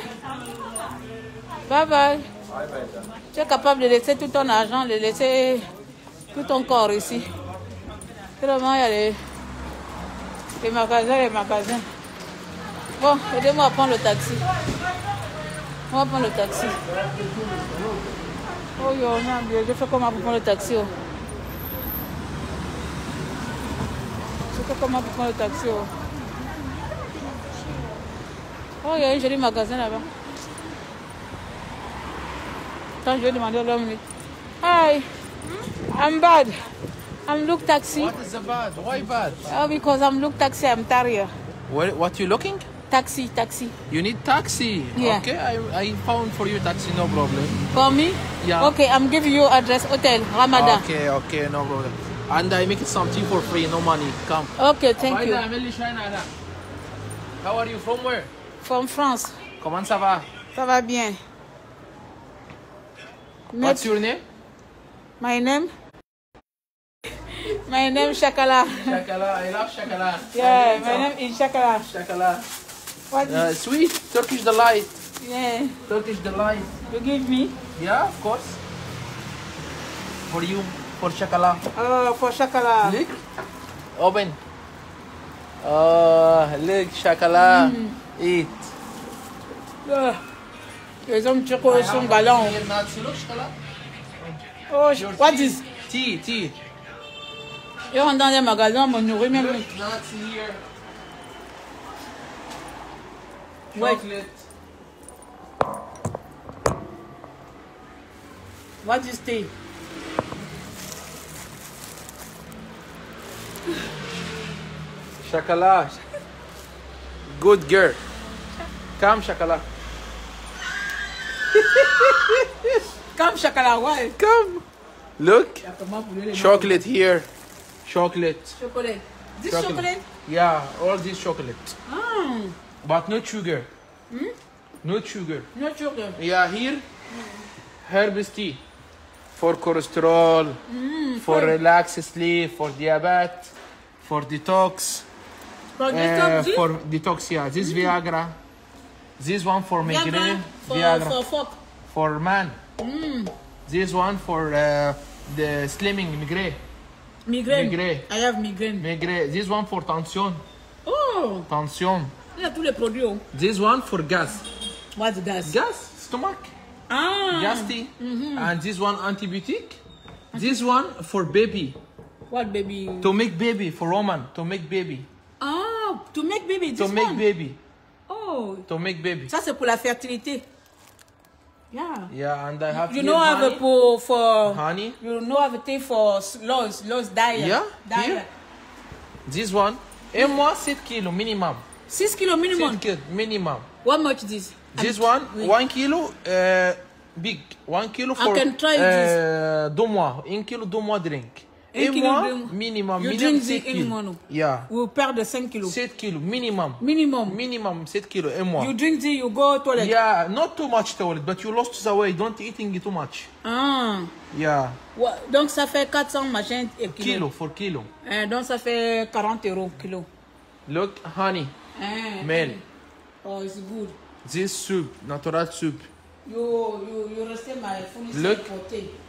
Bye bye. Tu es capable de laisser tout ton argent, de laisser tout ton corps ici. Vraiment, il y a les magasins. Bon, aidez-moi à prendre le taxi. On va prendre le taxi. Oh yo, non, je fais comment pour prendre le taxi. Oh. Je fais comment pour prendre le taxi. Oh, oh il y a un joli magasin là-bas. Attends, je vais demander à l'homme. Hi, I'm bad. I'm look taxi. What is the bad? Why bad? Oh, because I'm look taxi, I'm tired. What you looking? Taxi. You need taxi? Yeah. Okay, I found for you taxi, no problem. For me? Yeah. Okay, I'm giving you address, hotel, Ramadan. Okay, no problem. And I make it something for free, no money. Come. Okay, thank you. How are you? From where? From France. Comment ça va? Ça va bien. What's your name? My name? My name is Shakala. Shakala, I love Shakala. Yeah, my name is Shakala. Shakala. What is Sweet, Turkish delight. Yeah. Turkish delight. You give me? Yeah, of course. For you, for Shakala. Oh, for Shakala. Look. Open. Look, Shakala. Eat. Les hommes turcs sont galants. Oh, what is? Tea. Je rentre dans les magasins, me nourrir même. Look, nuts here. Wait. Chocolate. What is tea? Shakala. Good girl. Come, Shakala. Come, Shakala, why? Come. Look. Chocolate here. Chocolate. Chocolate. This chocolate? Yeah, all this chocolate. Ah. But no sugar. No sugar. No sugar. Yeah, here. Herbs tea. for cholesterol, for relax sleep, for diabetes, for detox. For detox, For detox, yeah. This Viagra. This one for migraine. for For man. This one for the slimming migraine. migraine. I have migraine. Migraine. This one for tension. Oh, Tension. il y a tous les produits. Oh. This one for gas. What's gas? Gas, stomach. Ah. Gasti. And this one antibiotic. This one for baby. What baby? To make baby, for woman. To make baby. Ah, to make baby. To This make one. baby. Oh, To make baby. ça c'est pour la fertilité. Yeah. Yeah, and I have You here know have a honey. for Honey. you know have a thing for loss diet. Yeah, Diet. here. This one. Et moi, 7 kilos minimum. 6 kilos minimum. 7 kilos minimum. What much this? This one, 1 kilo, big. 1 kilo for can try this. 2 mois. 1 kilo, 2 mois drink. Un Et kilo moi, de- minimum. You Minimum drink 7 the in kilos. mono. Yeah. We perdre 5 kilos. 7 kilos minimum. Minimum. Minimum 7 kilos. Et moi. You drink this, you go toilet. Yeah, not too much toilet, but you lost the weight. Don't eating too much. Ah. Yeah. Donc ça fait 400 machin et Kilo for kilo. Donc ça fait 40 euros kilo. Look, honey, male. Oh, it's good. This soup, natural soup. You rested my food. Look.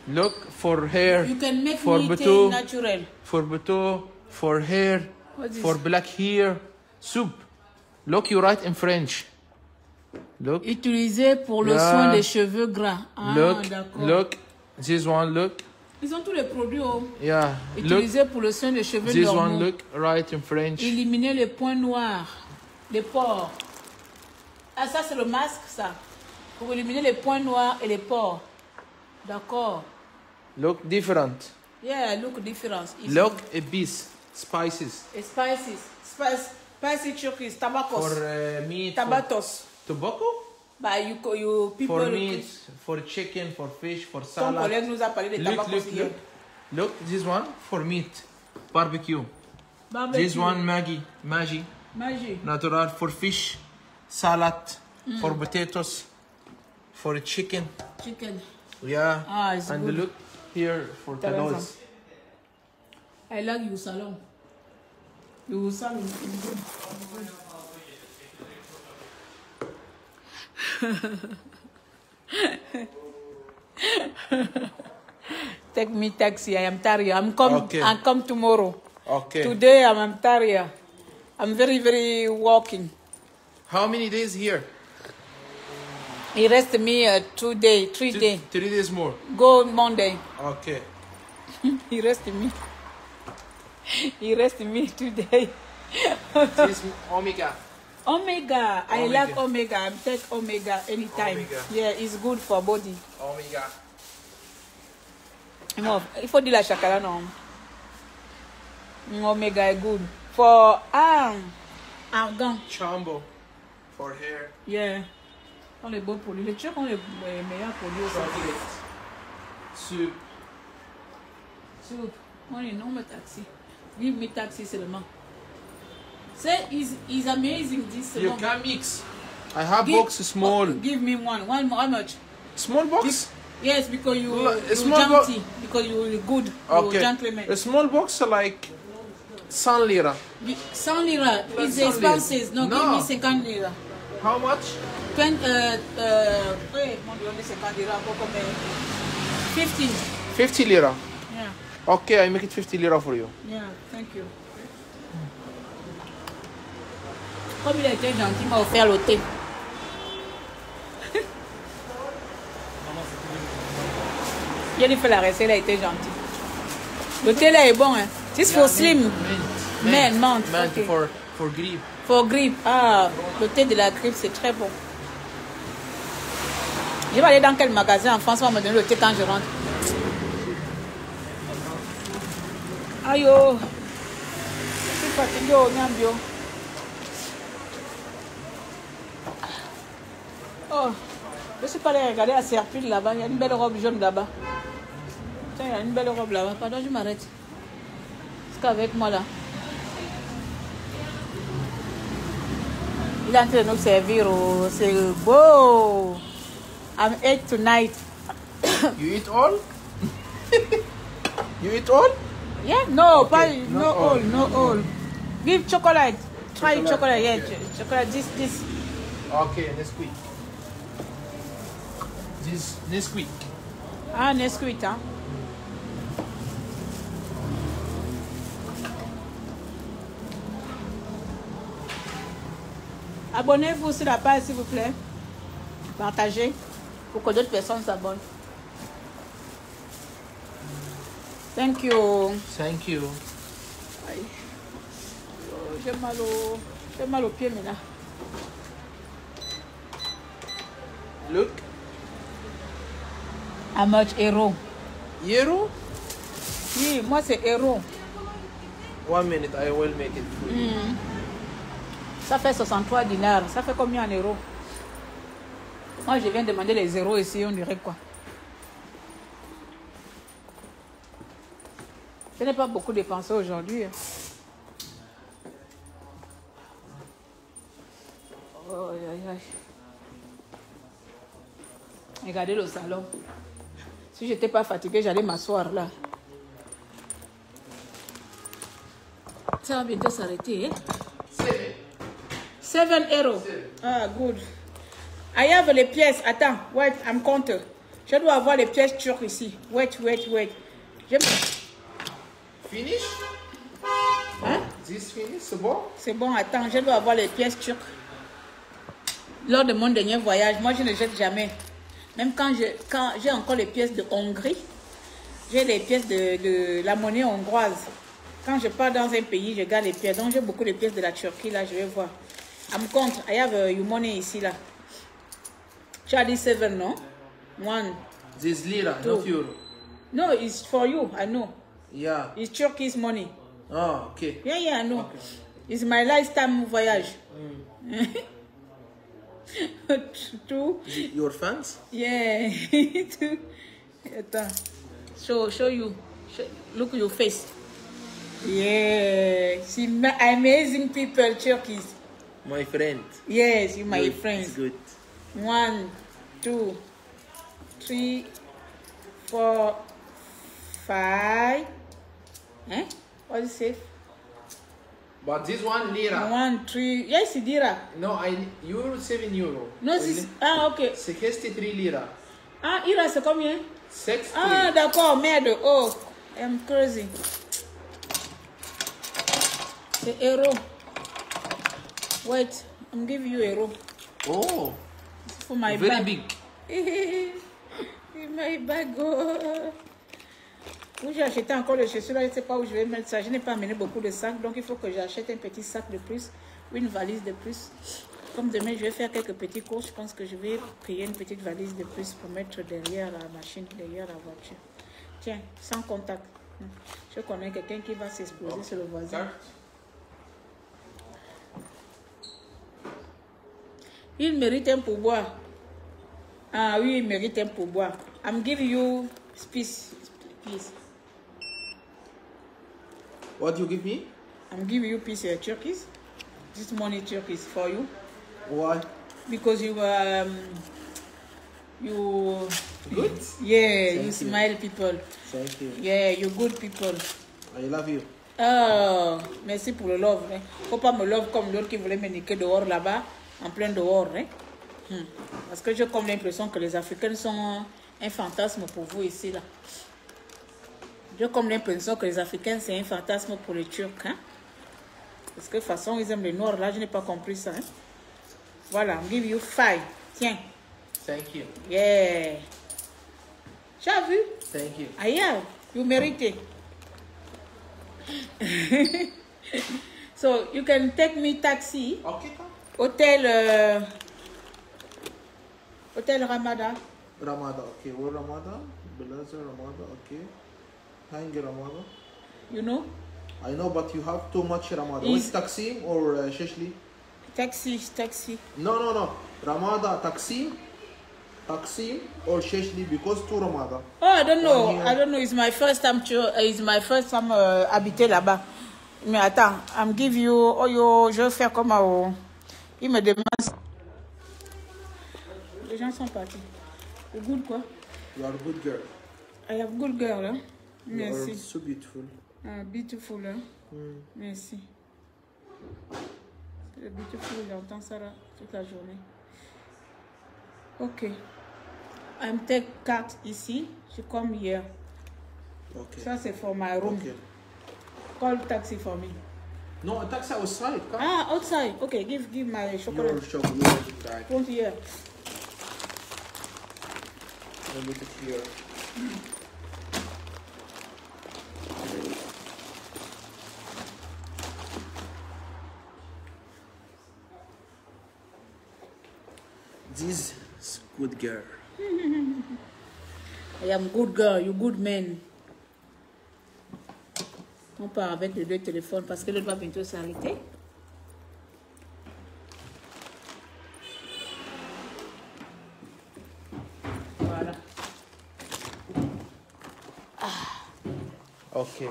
Look for hair. You can make for me buto, natural. for buto, for hair, What is for this? black hair. Soup. Look, you write in French. Look, Utilisé pour le Yeah. soin des cheveux gras. Ah, look, d'accord. look. This one, look. Ils ont tous les produits. Oh. Yeah. Look, Utilisé pour le soin des cheveux this normaux. one, look. Write in French. Éliminer les points noirs, les pores. Ah, ça c'est le masque, ça. Pour éliminer les points noirs et les pores. D'accord. Look different. Yeah, look difference. It's Look, a piece. Spices. Spicy turkeys, tabacos. For meat. Tabatos. For tobacco. Bah, you people. For meat. For chicken. For fish. For Ton salad. collègue nous a parlé de Look, tabacos look, hier. look. Look, this one for meat. Barbecue. Barbecue. This one Maggi. Magie. Natural for fish. Salad. For potatoes. For chicken. Chicken. Yeah. Ah, it's and good. look here for T'as raison. calories. I like you salon. You salon. Take me taxi. I am tired. I'm come tomorrow. Okay. Today I'm tired. I'm very walking. How many days here? He rest me 2 days, 3 days. 3 days more. Go Monday. Okay. He rest me. He rest me today. This omega. Omega. I Omega. like omega. I take omega anytime. Omega. Yeah, it's good for body. Omega. Il faut dire la chakala non. Omega is good for argan. Chambo. For hair. Yeah. On les bons produits. Les Turcs ont les meilleurs produits aussi. Chocolate. Soup. Soup. On est non mais taxi. Give me taxi seulement. Say is amazing this You seulement. can mix. I have box small. Give me one. One how much? Small box? Yes, because you A small gentle. Because you good. Okay. You gentleman. A small box like 100 lira. 100 lira is 100 expensive. No, No. give me 50 lira. How much? 20, mon Dieu, 50 lira, encore combien? 15. 50 lira. Yeah, Okay, I make it 50 lira for you. yeah, thank you. Comme il a été gentil, il m'a offert le thé. J'ai lui fait la recette, il a été gentil. Le thé là est bon, hein. This for slim. Man, Mint okay. for grip. For grippe. Ah, le thé de la grippe, c'est très bon. Je vais aller dans quel magasin en France, on va me donner le thé quand je rentre. Aïe, oh. Je suis fatiguée, oh, Nyambio. Oh, je suis pas allée regarder la serpille là-bas. Il y a une belle robe jaune là-bas. Tiens, il y a une belle robe là-bas. Pardon, je m'arrête. C'est qu'avec moi là. Il est en train de nous servir. Oh, c'est beau. I'm ate tonight. You eat all? You eat all? Yeah, no, Okay, but not no all. all, no all. Give chocolate. Try chocolate, yeah, chocolate. This. Okay, Nesquik. This Nesquik. Ah, Nesquik, hein. Abonnez-vous sur la page, s'il vous plaît. Partagez pour que d'autres personnes s'abonnent. Thank you. Thank you. Aïe. Oh, j'ai mal au pied maintenant. Look. How much euro? Euro? Oui, moi c'est euro. 1 minute, I will make it for you. Ça fait 63 dinars. Ça fait combien en euros? Moi je viens demander les zéros ici, on dirait quoi? Je n'ai pas beaucoup dépensé aujourd'hui. Oh, aïe, aïe. Regardez le salon. Si j'étais pas fatiguée, j'allais m'asseoir là. Ça va bientôt s'arrêter. Hein? 7 euros. Ah, good. I have les pièces. Attends, wait, I'm compte. Je dois avoir les pièces turques ici. Wait. Finish? Hein? This finish, c'est bon? C'est bon, attends, je dois avoir les pièces turques. Lors de mon dernier voyage, moi je ne jette jamais. Même quand j'ai encore les pièces de Hongrie, j'ai les pièces de la monnaie hongroise. Quand je pars dans un pays, je garde les pièces. Donc j'ai beaucoup de pièces de la Turquie, là, je vais voir. I'm compte, I have your money ici, là. Tu as dit 7, non? 1. This lira, not euro. No, it's for you, I know. Yeah. It's Turkish money. Oh, okay. Yeah, I know. Okay. It's my lifetime voyage. Two. Your fans? Yeah. Two. Show you. Look at your face. Yeah. See, amazing people, Turkeys. My friend. Yes, you my Good. friends. It's good. 1, 2, 3, 4, 5. Eh? What is it? But this one lira. 1, 3. Yes, Dira. No, euro 7 euro. No, c'est... Ah, ok. 63 lira. Ah, Ira, c'est combien? 63. Ah, d'accord, merde. Oh, I'm crazy. C'est euro. Wait, I'm giving you euro. Oh, For my very bag. big. My bag. Oh. Où j'ai acheté encore le chaussure, là, je ne sais pas où je vais mettre ça. Je n'ai pas amené beaucoup de sacs, donc il faut que j'achète un petit sac de plus ou une valise de plus. Comme demain, je vais faire quelques petits courses, je pense que je vais payer une petite valise de plus pour mettre derrière la machine, derrière la voiture. Tiens, sans contact. Je connais quelqu'un qui va s'exploser sur le voisin. Il mérite un pourboire. Ah oui, il mérite un pourboire. I'm giving you peace. What you give me? I'm giving you piece of turkeys. This money turkey is for you Why? because you Good? yeah, Thank you you. smile people. Thank you. Yeah, you good people. I love you. Oh, merci pour le love. Hein. Faut pas me love comme l'autre qui voulait me niquer dehors là-bas, en plein dehors. Hein. Parce que j'ai comme l'impression que les Africains sont un fantasme pour vous ici là. J'ai comme l'impression que les Africains c'est un fantasme pour les Turcs. Hein. Parce que de toute façon ils aiment les Noirs là, je n'ai pas compris ça. Hein. Voilà, I'm give you 5. Tiens. Thank you. Yeah. Tu as vu? Thank you. Aïe, you mérite. So you can take me taxi. Okay. Hôtel Hôtel Ramada. Ramada. Okay. Where Ramada? Blazer Ramada. Okay. Hang Ramada. You know? I know, but you have too much Ramada. Is- With Taksim or Shishli? Taxi. No. Ramada, Taksim or Shishli because two Ramada. Oh, I don't know. One here. I don't know. It's my first time habiter là-bas. Mais attends, I'm give you. Oh yo, je vais faire comme il me demande. Les gens sont partis. Le goût quoi? You are a good girl. I have good girl, hein? You are Merci. so beautiful. Beautiful, hein? Merci. C'est beautiful, j'entends ça là, toute la journée. Ok. I'm take 4 ici. Je come here. Okay. Ça c'est for my room. Okay. Call taxi for me. No, a taxi outside. Come. Ah, outside. Okay, give my chocolate. Your chocolate bag. Put here. And put it here. This is good girl. I am good girl, you good man. On part avec les deux téléphones parce que l'autre va bientôt s'arrêter. Voilà. Ok.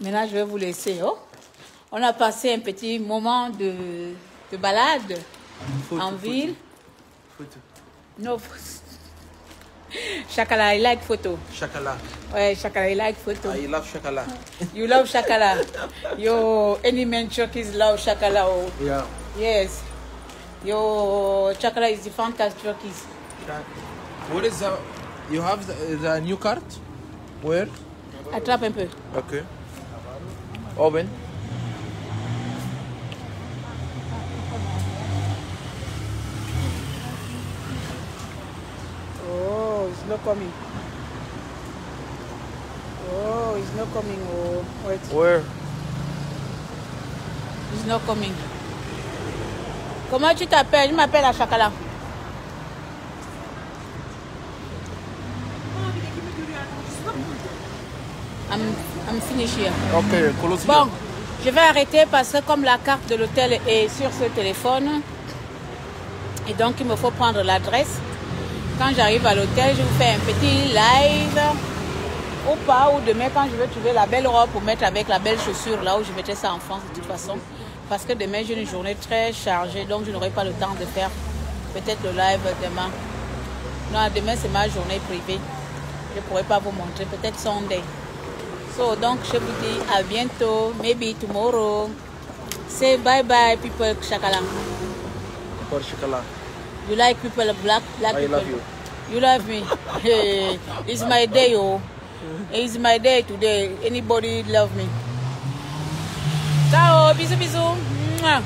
Maintenant, je vais vous laisser. Oh. On a passé un petit moment de balade en ville. Photo. No. Shakala, I like photo. Shakala. Ouais, Shakala, I like photo. I love Shakala. You love Shakala. Yo, any man Turkeys love Shakala. Oh. Yeah. Yes. Yo, Shakala is the fantastic Turkeys. What is the... You have the new card? Where? Attrape un peu. Okay. Open. Oh, it's not coming. Oh, it's not coming. Oh, wait. Where? It's not coming. Comment tu t'appelles? Je m'appelle à Shakala. I'm finished here. Okay, close Bon, here. je vais arrêter parce que comme la carte de l'hôtel est sur ce téléphone, et donc il me faut prendre l'adresse. Quand j'arrive à l'hôtel, je vous fais un petit live. Ou pas, ou demain quand je vais trouver la belle robe pour mettre avec la belle chaussure là où je mettais ça en France de toute façon. Parce que demain j'ai une journée très chargée, donc je n'aurai pas le temps de faire peut-être le live demain. Non, demain c'est ma journée privée. Je ne pourrai pas vous montrer, peut-être Sunday. So, donc je vous dis à bientôt, maybe tomorrow. Say bye bye people, Shakala. For Shakala. You like people black I people? love you. You love me? Hey, it's my day, oh. It's my day today. Anybody love me? Ciao, bisous, bisous. Mwah.